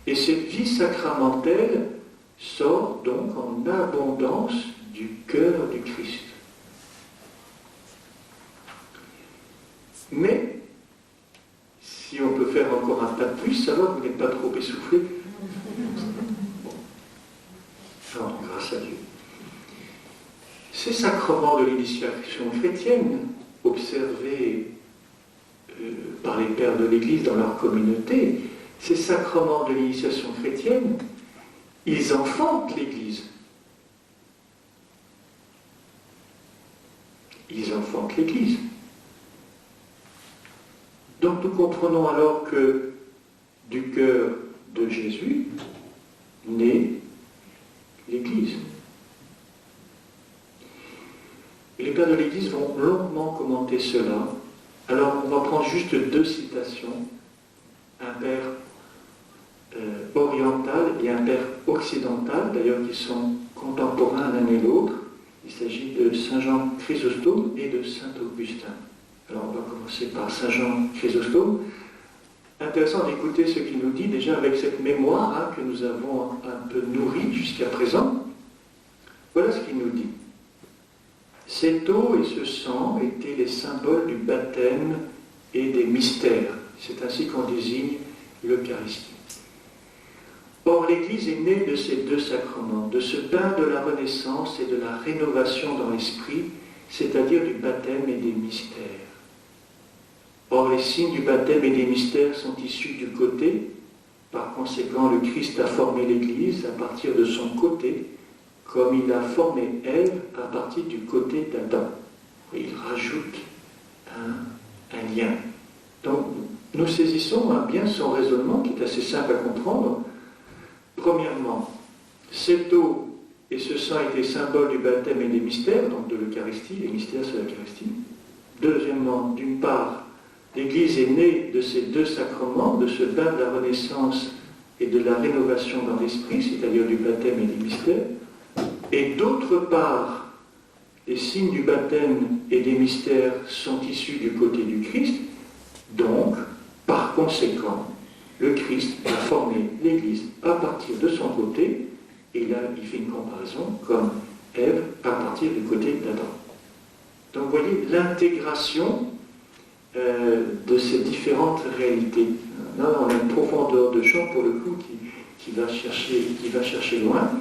Et cette vie sacramentelle sort donc en abondance du cœur du Christ. Mais, si on peut faire encore un pas de plus, alors vous n'êtes pas trop essoufflé. Bon. Alors, grâce à Dieu. ces sacrements de l'initiation chrétienne, observés par les pères de l'Église dans leur communauté, ces sacrements de l'initiation chrétienne, ils enfantent l'Église. Ils enfantent l'Église. Donc nous comprenons alors que du cœur de Jésus naît l'Église. Et les pères de l'Église vont longuement commenter cela. Alors on va prendre juste deux citations. Un père oriental et un père occidental, d'ailleurs qui sont contemporains l'un et l'autre. Il s'agit de Saint Jean Chrysostome et de Saint Augustin. Alors on va commencer par Saint Jean Chrysostome. Intéressant d'écouter ce qu'il nous dit déjà avec cette mémoire que nous avons un peu nourrie jusqu'à présent. Voilà ce qu'il nous dit. Cette eau et ce sang étaient les symboles du baptême et des mystères. C'est ainsi qu'on désigne l'Eucharistie. Or, l'Église est née de ces deux sacrements, de ce bain de la renaissance et de la rénovation dans l'esprit, c'est-à-dire du baptême et des mystères. Or, les signes du baptême et des mystères sont issus du côté. Par conséquent, le Christ a formé l'Église à partir de son côté, comme il a formé Ève à partir du côté d'Adam. Il rajoute un lien. Donc, nous saisissons bien son raisonnement, qui est assez simple à comprendre. Premièrement, cette eau et ce sang étaient symboles du baptême et des mystères, donc de l'Eucharistie, les mystères c'est l'Eucharistie. Deuxièmement, d'une part, l'Église est née de ces deux sacrements, de ce bain de la renaissance et de la rénovation dans l'esprit, c'est-à-dire du baptême et des mystères. Et d'autre part, les signes du baptême et des mystères sont issus du côté du Christ, donc, par conséquent, le Christ a formé l'Église à partir de son côté, et là il fait une comparaison comme Ève à partir du côté d'Adam. Donc vous voyez l'intégration de ces différentes réalités. Là on a une profondeur de champ pour le coup qui va chercher loin.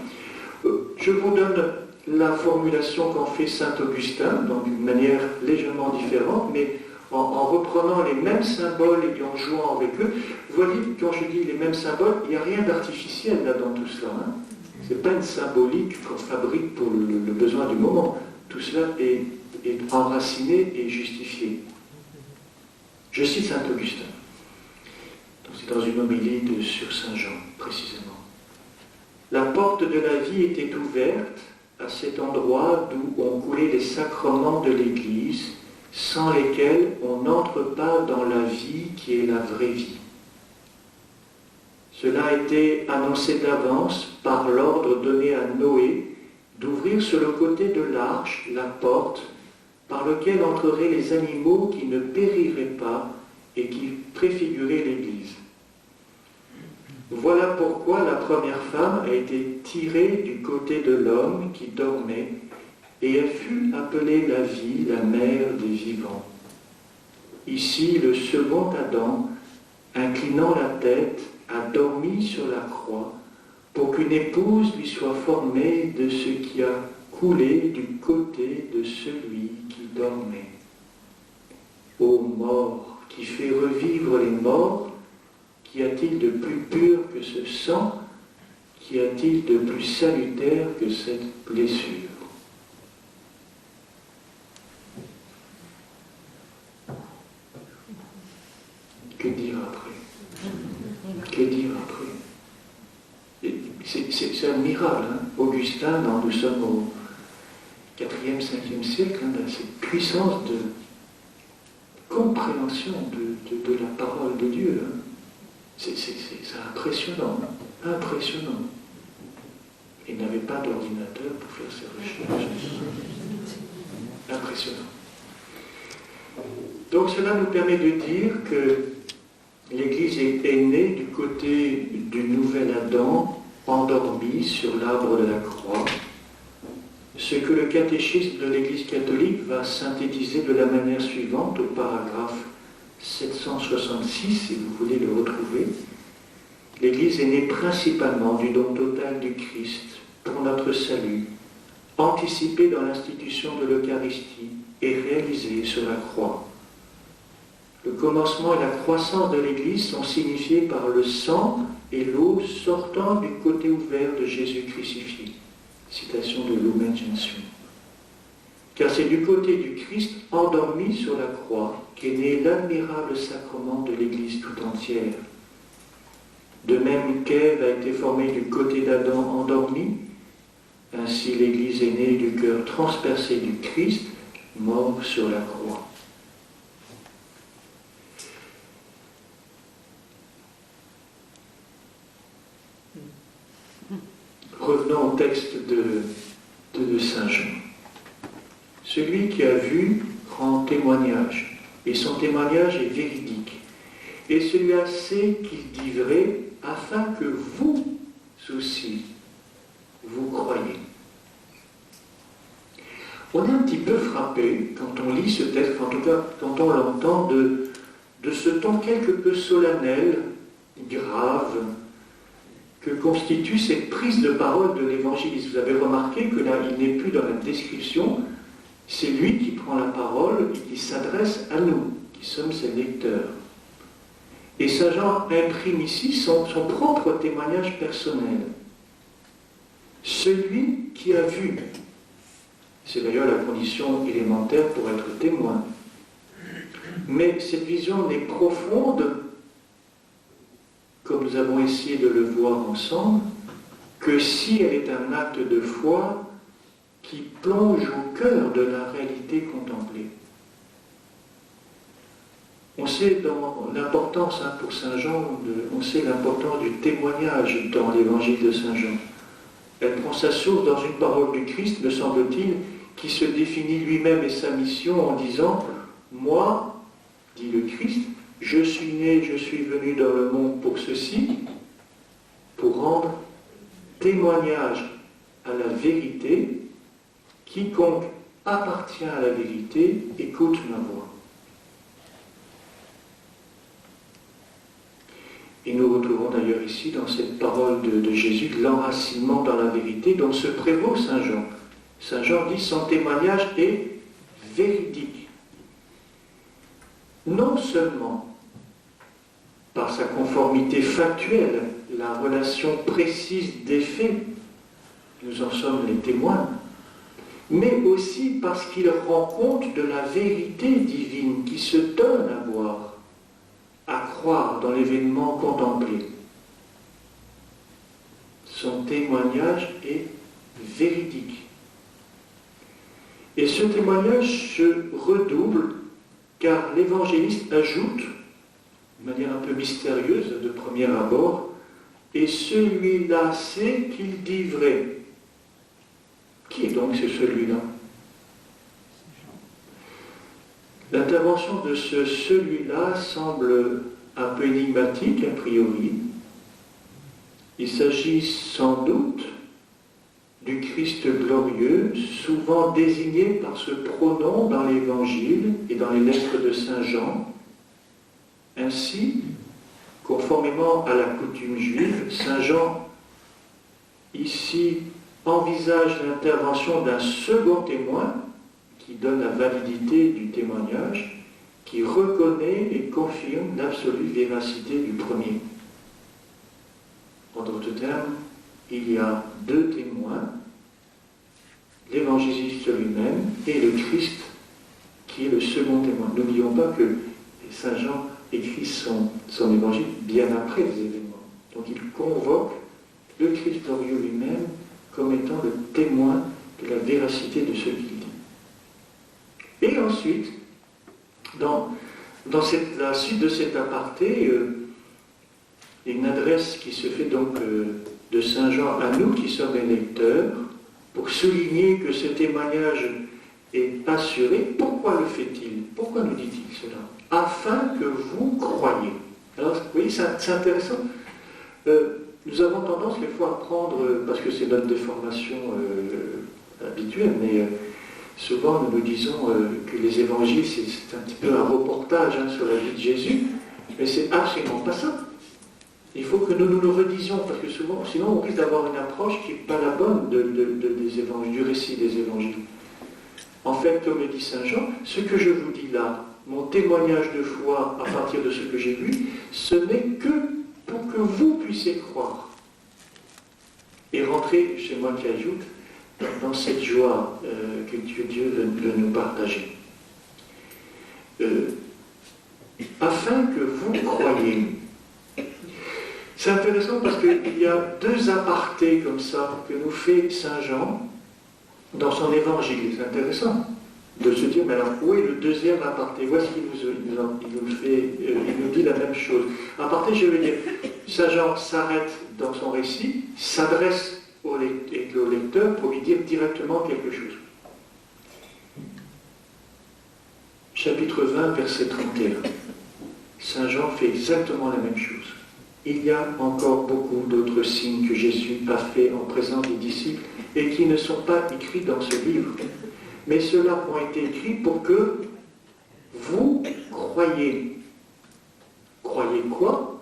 Je vous donne la formulation qu'en fait saint Augustin, donc d'une manière légèrement différente, mais en reprenant les mêmes symboles et en jouant avec eux. Vous voyez, quand je dis les mêmes symboles, il n'y a rien d'artificiel là dans tout cela. Ce n'est pas une symbolique qu'on fabrique pour le besoin du moment. Tout cela est enraciné et justifié. Je cite saint Augustin. C'est dans une homélie sur Saint Jean, précisément. La porte de la vie était ouverte à cet endroit d'où ont coulé les sacrements de l'Église, sans lesquels on n'entre pas dans la vie qui est la vraie vie. Cela a été annoncé d'avance par l'ordre donné à Noé d'ouvrir sur le côté de l'arche la porte par laquelle entreraient les animaux qui ne périraient pas et qui préfiguraient l'Église. Voilà pourquoi la première femme a été tirée du côté de l'homme qui dormait, et elle fut appelée la vie, la mère des vivants. Ici, le second Adam, inclinant la tête, a dormi sur la croix pour qu'une épouse lui soit formée de ce qui a coulé du côté de celui qui dormait. Ô mort, qui fait revivre les morts, qu'y a-t-il de plus pur que ce sang? Qu'y a-t-il de plus salutaire que cette blessure? Que dire après? Que dire après? C'est admirable, Augustin, nous sommes au 4e, 5e siècle, cette puissance de compréhension de la parole de Dieu. C'est impressionnant, impressionnant. Il n'avait pas d'ordinateur pour faire ses recherches. Impressionnant. Donc cela nous permet de dire que l'Église est née du côté du nouvel Adam, endormi sur l'arbre de la croix, ce que le catéchisme de l'Église catholique va synthétiser de la manière suivante au paragraphe 766, si vous voulez le retrouver. L'Église est née principalement du don total du Christ pour notre salut, anticipé dans l'institution de l'Eucharistie et réalisé sur la croix. Le commencement et la croissance de l'Église sont signifiés par le sang et l'eau sortant du côté ouvert de Jésus crucifié. Citation de Lumen Gentium. Car c'est du côté du Christ endormi sur la croix qu'est né l'admirable sacrement de l'Église tout entière. De même qu'Ève a été formée du côté d'Adam endormi, ainsi l'Église est née du cœur transpercé du Christ, mort sur la croix. Revenons au texte de Saint Jean. Celui qui a vu rend témoignage, et son témoignage est véridique. Et celui-là sait qu'il dit vrai, afin que vous aussi, vous croyez. On est un petit peu frappé, quand on lit ce texte, en tout cas quand on l'entend, de ce ton quelque peu solennel, grave, que constitue cette prise de parole de l'évangéliste. Vous avez remarqué que là, il n'est plus dans la description, c'est lui qui prend la parole et qui s'adresse à nous, qui sommes ses lecteurs. Et Saint Jean imprime ici son propre témoignage personnel. Celui qui a vu, c'est d'ailleurs la condition élémentaire pour être témoin. Mais cette vision n'est profonde, comme nous avons essayé de le voir ensemble, que si elle est un acte de foi qui plonge au cœur de la réalité contemplée. On sait dans l'importance, pour Saint Jean, on sait l'importance du témoignage dans l'évangile de Saint Jean. Elle prend sa source dans une parole du Christ, me semble-t-il, qui se définit lui-même et sa mission en disant « Moi, dit le Christ, je suis né, je suis venu dans le monde pour ceci, pour rendre témoignage à la vérité. Quiconque appartient à la vérité, écoute ma voix. » Et nous retrouvons d'ailleurs ici, dans cette parole de Jésus, l'enracinement dans la vérité dont se prévaut Saint Jean. Saint Jean dit « Son témoignage est véridique. » Non seulement par sa conformité factuelle, la relation précise des faits, nous en sommes les témoins, mais aussi parce qu'il rend compte de la vérité divine qui se donne à voir, à croire dans l'événement contemplé. Son témoignage est véridique. Et ce témoignage se redouble car l'évangéliste ajoute, de manière un peu mystérieuse de premier abord, « Et celui-là sait qu'il dit vrai. » Qui est donc celui-là? L'intervention de celui-là semble un peu énigmatique a priori. Il s'agit sans doute du Christ glorieux, souvent désigné par ce pronom dans l'Évangile et dans les lettres de Saint Jean. Ainsi, conformément à la coutume juive, Saint Jean, ici, envisage l'intervention d'un second témoin qui donne la validité du témoignage, qui reconnaît et confirme l'absolue véracité du premier. En d'autres termes, il y a deux témoins, l'évangéliste lui-même et le Christ qui est le second témoin. N'oublions pas que Saint Jean écrit son évangile bien après les événements. Donc il convoque le Christ glorieux lui-même comme étant le témoin de la véracité de ce qu'il dit. Et ensuite, dans la suite de cet aparté, une adresse qui se fait donc de Saint Jean à nous qui sommes les lecteurs, pour souligner que ce témoignage est assuré. Pourquoi le fait-il? Pourquoi nous dit-il cela? Afin que vous croyiez. Alors, vous voyez, c'est intéressant. Nous avons tendance quelquefois à prendre, parce que c'est notre déformation habituelle, mais souvent nous disons que les évangiles, c'est un petit peu un reportage sur la vie de Jésus, mais c'est absolument pas ça. Il faut que nous le redisions, parce que souvent, sinon on risque d'avoir une approche qui n'est pas la bonne des évangiles, du récit des évangiles. En fait, comme le dit Saint Jean, ce que je vous dis là, mon témoignage de foi à partir de ce que j'ai vu, ce n'est que pour que vous puissiez croire. Et rentrer, chez moi qui ajoute, dans cette joie que Dieu veut nous partager. Afin que vous croyiez. C'est intéressant parce qu'il y a deux apartés comme ça que nous fait Saint Jean dans son évangile. C'est intéressant de se dire, mais alors où est le deuxième aparté? Voici qu'il nous dit la même chose. Aparté, je veux dire, Saint Jean s'arrête dans son récit, s'adresse au lecteur pour lui dire directement quelque chose. Chapitre 20, verset 31. Saint Jean fait exactement la même chose. Il y a encore beaucoup d'autres signes que Jésus a fait en présence des disciples et qui ne sont pas écrits dans ce livre. Mais ceux-là ont été écrits pour que vous croyiez. Croyez quoi?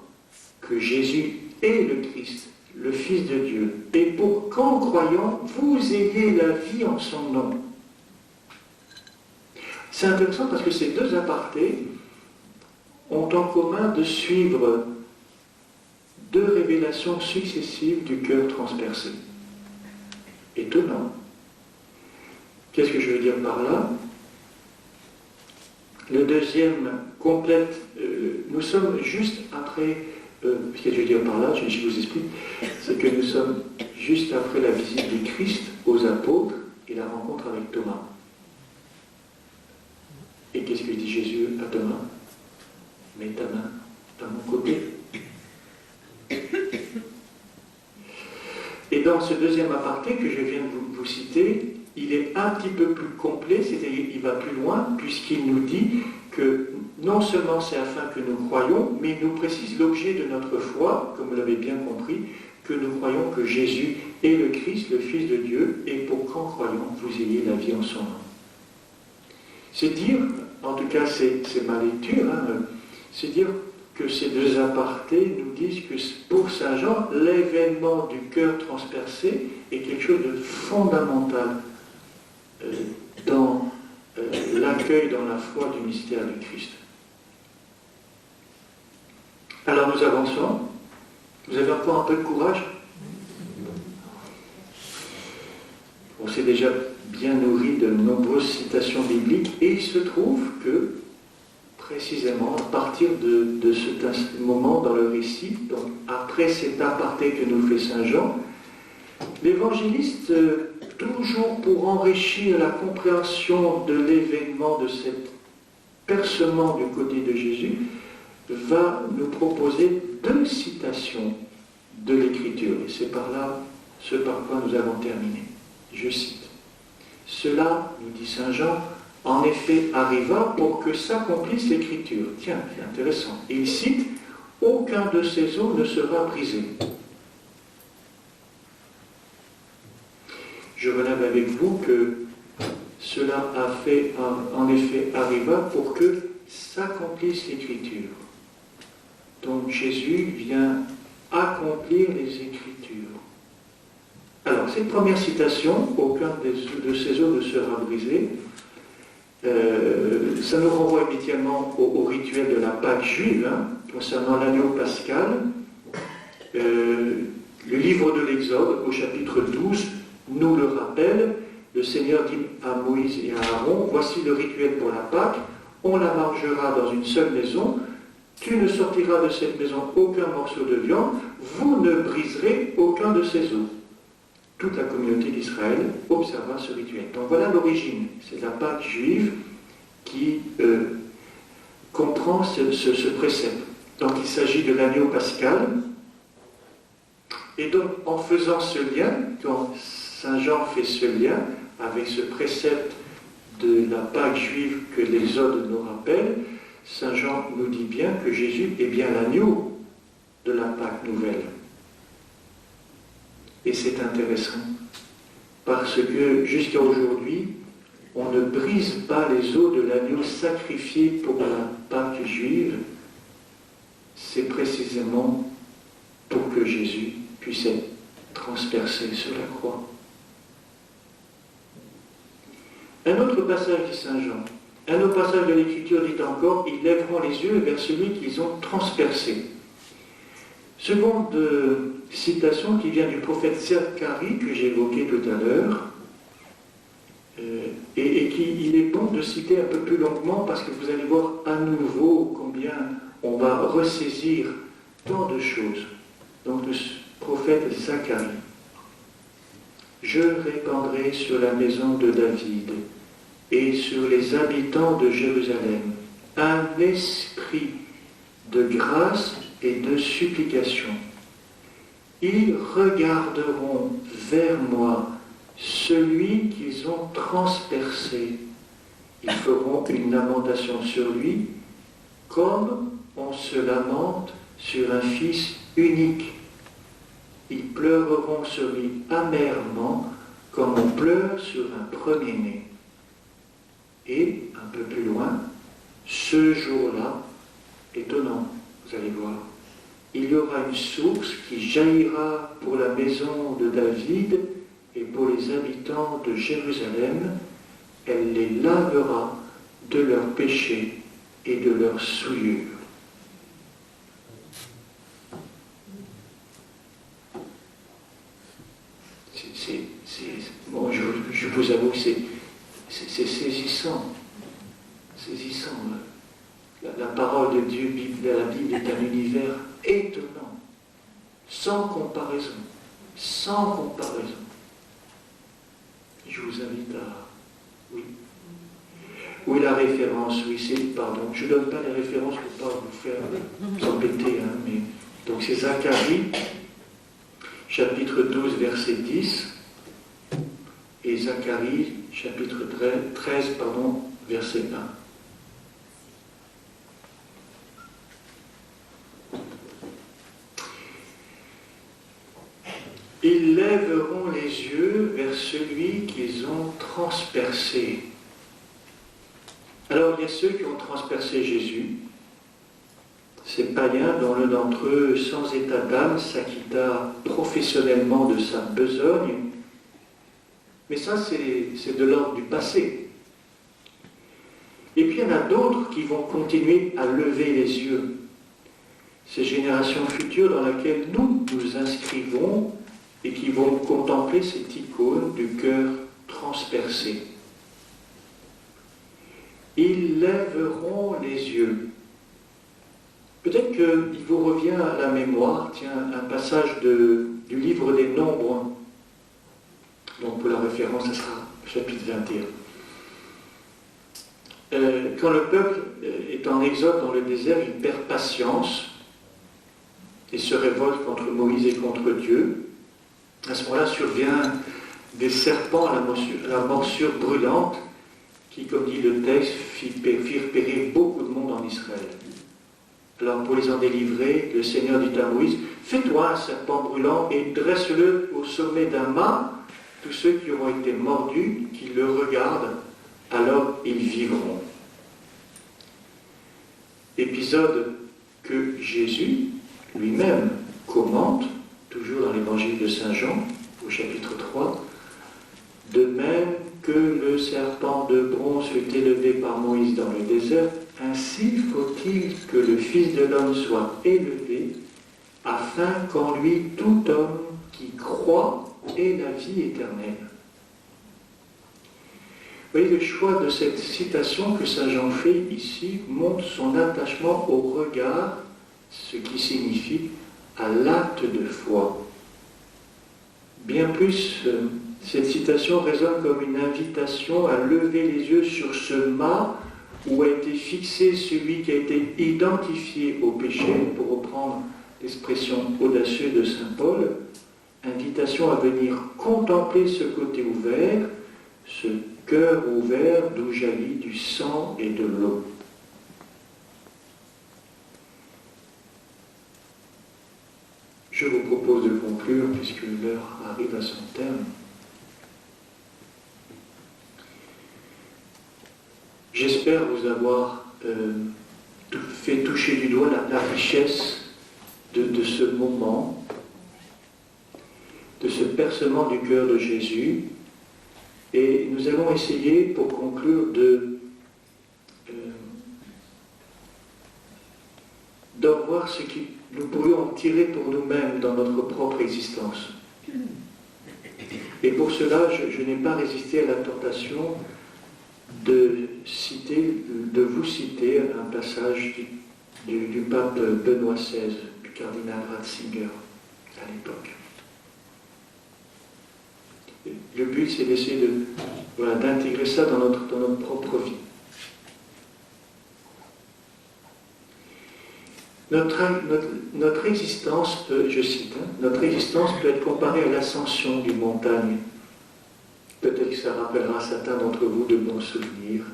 Que Jésus est le Christ, le Fils de Dieu. Et pour qu'en croyant, vous ayez la vie en son nom. C'est intéressant parce que ces deux apartés ont en commun de suivre deux révélations successives du cœur transpercé. Étonnant. Qu'est-ce que je veux dire par là? Le deuxième complète, nous sommes juste après, qu'est-ce que je veux dire par là, je vous explique, c'est que nous sommes juste après la visite du Christ aux apôtres et la rencontre avec Thomas. Et qu'est-ce que dit Jésus à Thomas? Mets ta main à mon côté. Et dans ce deuxième aparté que je viens de vous citer, il est un petit peu plus complet, c'est-à-dire il va plus loin, puisqu'il nous dit que non seulement c'est afin que nous croyions, mais il nous précise l'objet de notre foi, comme vous l'avez bien compris, que nous croyons que Jésus est le Christ, le Fils de Dieu, et pour qu'en croyant, vous ayez la vie en son nom. C'est dire, en tout cas c'est ma lecture, c'est dire que ces deux apartés nous disent que pour Saint Jean, l'événement du cœur transpercé est quelque chose de fondamental dans l'accueil dans la foi du mystère du Christ. Alors nous avançons. Vous avez encore un peu de courage? On s'est déjà bien nourri de nombreuses citations bibliques et il se trouve que précisément à partir de ce moment dans le récit, donc après cet aparté que nous fait Saint Jean, l'évangéliste, toujours pour enrichir la compréhension de l'événement, de cet percement du côté de Jésus, va nous proposer deux citations de l'Écriture. Et c'est par là ce par quoi nous avons terminé. Je cite. Cela, nous dit Saint Jean, en effet arriva pour que s'accomplisse l'Écriture. Tiens, c'est intéressant. Il cite, aucun de ces os ne sera brisé. Je relève avec vous que cela en effet arriva pour que s'accomplisse l'Écriture. Donc Jésus vient accomplir les Écritures. Alors, cette première citation, aucun de ces os ne sera brisé, ça nous renvoie immédiatement au rituel de la Pâque juive, concernant l'agneau pascal. Le livre de l'Exode, au chapitre 12, nous le rappelle. Le Seigneur dit à Moïse et à Aaron, voici le rituel pour la Pâque, on la mangera dans une seule maison, tu ne sortiras de cette maison aucun morceau de viande, vous ne briserez aucun de ses os. Toute la communauté d'Israël observa ce rituel. Donc voilà l'origine, c'est la Pâque juive qui comprend ce précepte. Donc il s'agit de l'agneau pascal, et donc en faisant ce lien, quand Saint Jean fait ce lien avec ce précepte de la Pâque juive que l'Exode nous rappelle, Saint Jean nous dit bien que Jésus est bien l'agneau de la Pâque nouvelle. Et c'est intéressant, parce que jusqu'à aujourd'hui, on ne brise pas les os de l'agneau sacrifié pour la Pâque juive. C'est précisément pour que Jésus puisse être transpercé sur la croix. Un autre passage de Saint Jean, un autre passage de l'Écriture dit encore, ils lèveront les yeux vers celui qu'ils ont transpercé. Seconde citation qui vient du prophète Zacharie que j'ai évoqué tout à l'heure, et qu'il est bon de citer un peu plus longuement parce que vous allez voir à nouveau combien on va ressaisir tant de choses. Donc le prophète Zacharie. Je répandrai sur la maison de David et sur les habitants de Jérusalem un esprit de grâce et de supplication. Ils regarderont vers moi celui qu'ils ont transpercé. Ils feront une lamentation sur lui comme on se lamente sur un fils unique. Ils pleureront sur lui amèrement comme on pleure sur un premier-né. Et, un peu plus loin, ce jour-là, étonnant, vous allez voir, il y aura une source qui jaillira pour la maison de David et pour les habitants de Jérusalem. Elle les lavera de leurs péchés et de leurs souillures. Bon, je vous avoue que c'est saisissant. Saisissant. La parole de Dieu, la Bible est un univers étonnant, sans comparaison. Sans comparaison. Je vous invite à... Oui. Oui, la référence, oui, c'est... Pardon, je ne donne pas les références pour ne pas vous faire vous embêter, hein, mais... Donc c'est Zacharie, chapitre 12, verset 10, et Zacharie, chapitre 13, verset 1. Ils lèveront les yeux vers celui qu'ils ont transpercé. Alors il y a ceux qui ont transpercé Jésus, ces païens dont l'un d'entre eux, sans état d'âme, s'acquitta professionnellement de sa besogne. Mais ça, c'est de l'ordre du passé. Et puis il y en a d'autres qui vont continuer à lever les yeux. Ces générations futures dans lesquelles nous nous inscrivons et qui vont contempler cette icône du cœur transpercé. Ils lèveront les yeux. Peut-être qu'il vous revient à la mémoire, tiens, un passage du livre des Nombres. Donc pour la référence, ce sera chapitre 21. Quand le peuple est en exode dans le désert, il perd patience et se révolte contre Moïse et contre Dieu. À ce moment-là survient des serpents à la morsure brûlante qui, comme dit le texte, firent périr beaucoup de monde en Israël. Alors pour les en délivrer, le Seigneur dit à Moïse, « Fais-toi un serpent brûlant et dresse-le au sommet d'un mât. Tous ceux qui auront été mordus, qui le regardent, alors ils vivront. » Épisode que Jésus lui-même commente, toujours dans l'évangile de Saint Jean, au chapitre 3, « De même que le serpent de bronze fut élevé par Moïse dans le désert, ainsi faut-il que le Fils de l'homme soit élevé, afin qu'en lui tout homme qui croit ait la vie éternelle. » Vous voyez, le choix de cette citation que Saint Jean fait ici montre son attachement au regard, ce qui signifie à l'acte de foi. Bien plus, cette citation résonne comme une invitation à lever les yeux sur ce mât où a été fixé celui qui a été identifié au péché, pour reprendre l'expression audacieuse de Saint Paul, invitation à venir contempler ce côté ouvert, ce cœur ouvert d'où jaillit du sang et de l'eau. Je vous propose de conclure, puisque l'heure arrive à son terme. J'espère vous avoir fait toucher du doigt la richesse de ce moment de ce percement du cœur de Jésus. Et nous allons essayer, pour conclure, d'en voir ce que nous pourrions en tirer pour nous-mêmes dans notre propre existence. Et pour cela, je n'ai pas résisté à la tentation de vous citer un passage du pape Benoît XVI, du cardinal Ratzinger, à l'époque. Le but, c'est d'essayer d'intégrer ça dans notre propre vie. Notre existence peut, je cite, notre existence peut être comparée à l'ascension d'une montagne. Peut-être que ça rappellera certains d'entre vous de bons souvenirs.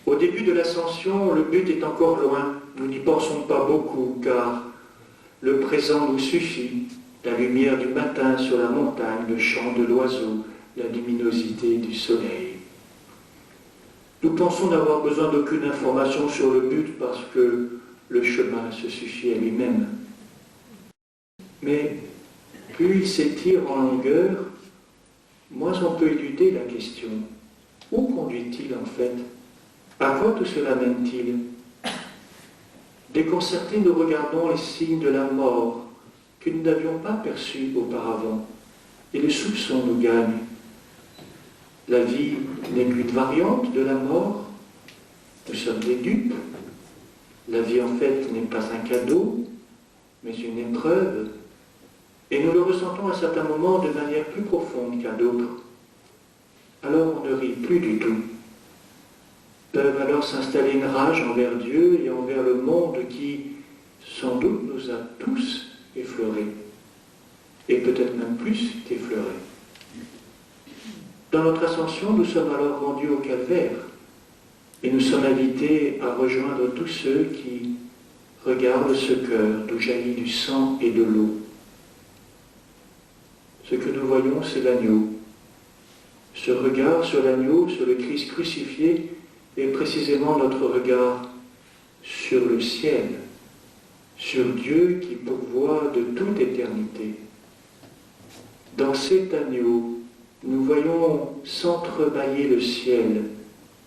Au début de l'ascension, le but est encore loin. Nous n'y pensons pas beaucoup, car le présent nous suffit. La lumière du matin sur la montagne, le chant de l'oiseau, la luminosité du soleil. Nous pensons n'avoir besoin d'aucune information sur le but parce que le chemin se suffit à lui-même. Mais plus il s'étire en longueur, moins on peut éluder la question. Où conduit-il en fait? À quoi tout cela mène-t-il? Déconcertés, nous regardons les signes de la mort que nous n'avions pas perçus auparavant, et le soupçon nous gagne. La vie n'est qu'une variante de la mort. Nous sommes des dupes. La vie, en fait, n'est pas un cadeau, mais une épreuve. Et nous le ressentons à certains moments de manière plus profonde qu'à d'autres. Alors on ne rit plus du tout. Peuvent alors s'installer une rage envers Dieu et envers le monde qui, sans doute, nous a tous effleurés. Et peut-être même plus qu'effleurés. Dans notre ascension, nous sommes alors rendus au calvaire. Et nous sommes invités à rejoindre tous ceux qui regardent ce cœur d'où jaillit du sang et de l'eau. Ce que nous voyons, c'est l'agneau. Ce regard sur l'agneau, sur le Christ crucifié, est précisément notre regard sur le ciel, sur Dieu qui pourvoit de toute éternité. Dans cet agneau, nous voyons s'entrebâiller le ciel.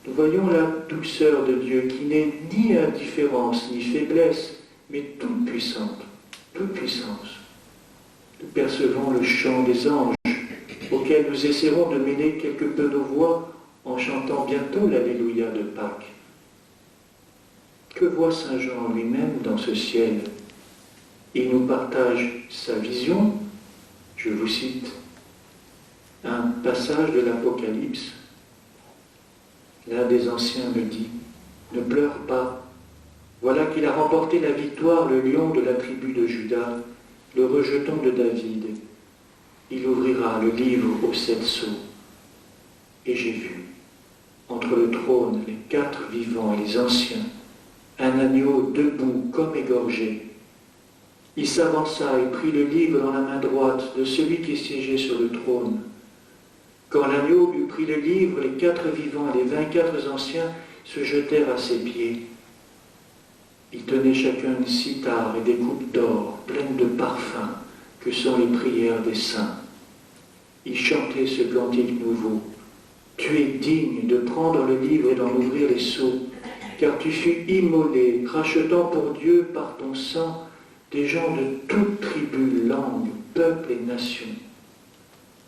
Nous voyons la douceur de Dieu qui n'est ni indifférence ni faiblesse, mais toute puissante, toute puissance. Nous percevons le chant des anges, auquel nous essaierons de mêler quelque peu nos voix en chantant bientôt l'Alléluia de Pâques. Que voit Saint Jean lui-même dans ce ciel? Il nous partage sa vision. Je vous cite un passage de l'Apocalypse. L'un des anciens me dit, « Ne pleure pas. Voilà qu'il a remporté la victoire, le lion de la tribu de Juda, le rejeton de David. Il ouvrira le livre aux 7 sceaux. Et j'ai vu, entre le trône, les 4 vivants et les anciens, un agneau debout comme égorgé. Il s'avança et prit le livre dans la main droite de celui qui siégeait sur le trône. Quand l'agneau eut pris le livre, les 4 vivants et les 24 anciens se jetèrent à ses pieds. Ils tenaient chacun une cithare et des coupes d'or pleines de parfums que sont les prières des saints. Ils chantaient ce cantique nouveau. Tu es digne de prendre le livre et d'en ouvrir les sceaux, car tu fus immolé, rachetant pour Dieu par ton sang des gens de toute tribu, langue, peuple et nation.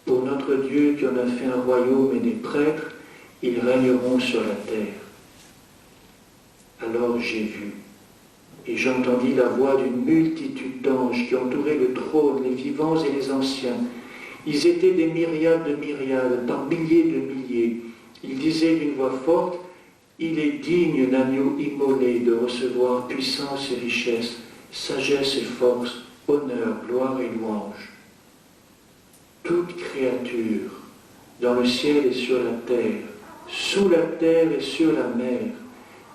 Pour notre Dieu qui en a fait un royaume et des prêtres, ils régneront sur la terre. Alors j'ai vu, et j'entendis la voix d'une multitude d'anges qui entouraient le trône, les vivants et les anciens. Ils étaient des myriades de myriades, par milliers de milliers. Ils disaient d'une voix forte, « Il est digne, l'agneau immolé, de recevoir puissance et richesse, sagesse et force, honneur, gloire et louange. » Toute créature, dans le ciel et sur la terre, sous la terre et sur la mer,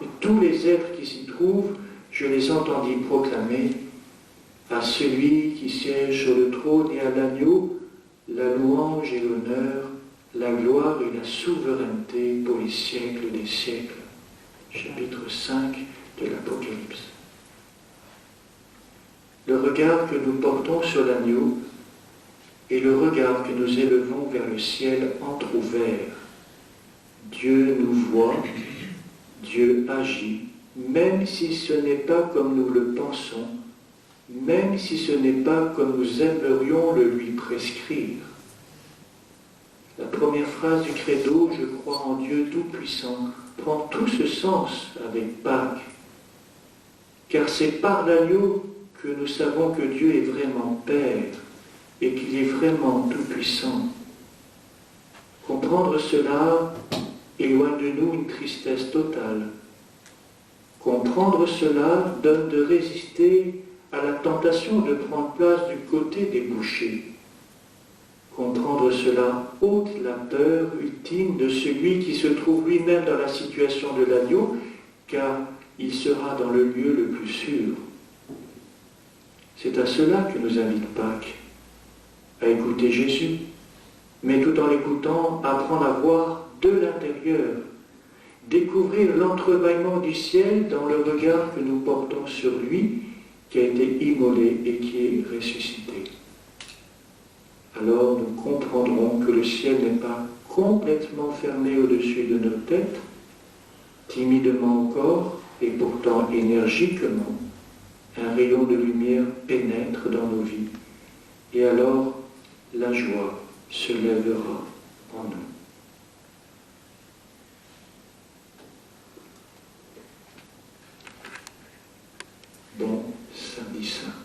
et tous les êtres qui s'y trouvent, je les entendis proclamer à celui qui siège sur le trône et à l'agneau, la louange et l'honneur, la gloire et la souveraineté pour les siècles des siècles. Chapitre 5 de l'Apocalypse. Le regard que nous portons sur l'agneau et le regard que nous élevons vers le ciel entrouvert. Dieu nous voit, Dieu agit, même si ce n'est pas comme nous le pensons, même si ce n'est pas comme nous aimerions le lui prescrire. La première phrase du credo, je crois en Dieu Tout-Puissant, prend tout ce sens avec Pâques, car c'est par l'agneau que nous savons que Dieu est vraiment Père et qu'il est vraiment Tout-Puissant. Comprendre cela éloigne de nous une tristesse totale. Comprendre cela donne de résister à la tentation de prendre place du côté des bouchers. Comprendre cela ôte la peur ultime de celui qui se trouve lui-même dans la situation de l'agneau, car il sera dans le lieu le plus sûr. C'est à cela que nous invite Pâques, à écouter Jésus, mais tout en l'écoutant, apprendre à voir de l'intérieur, découvrir l'entrebâillement du ciel dans le regard que nous portons sur lui, qui a été immolé et qui est ressuscité. Alors nous comprendrons que le ciel n'est pas complètement fermé au-dessus de nos têtes, timidement encore et pourtant énergiquement, un rayon de lumière pénètre dans nos vies et alors la joie se lèvera en nous. Bon samedi saint.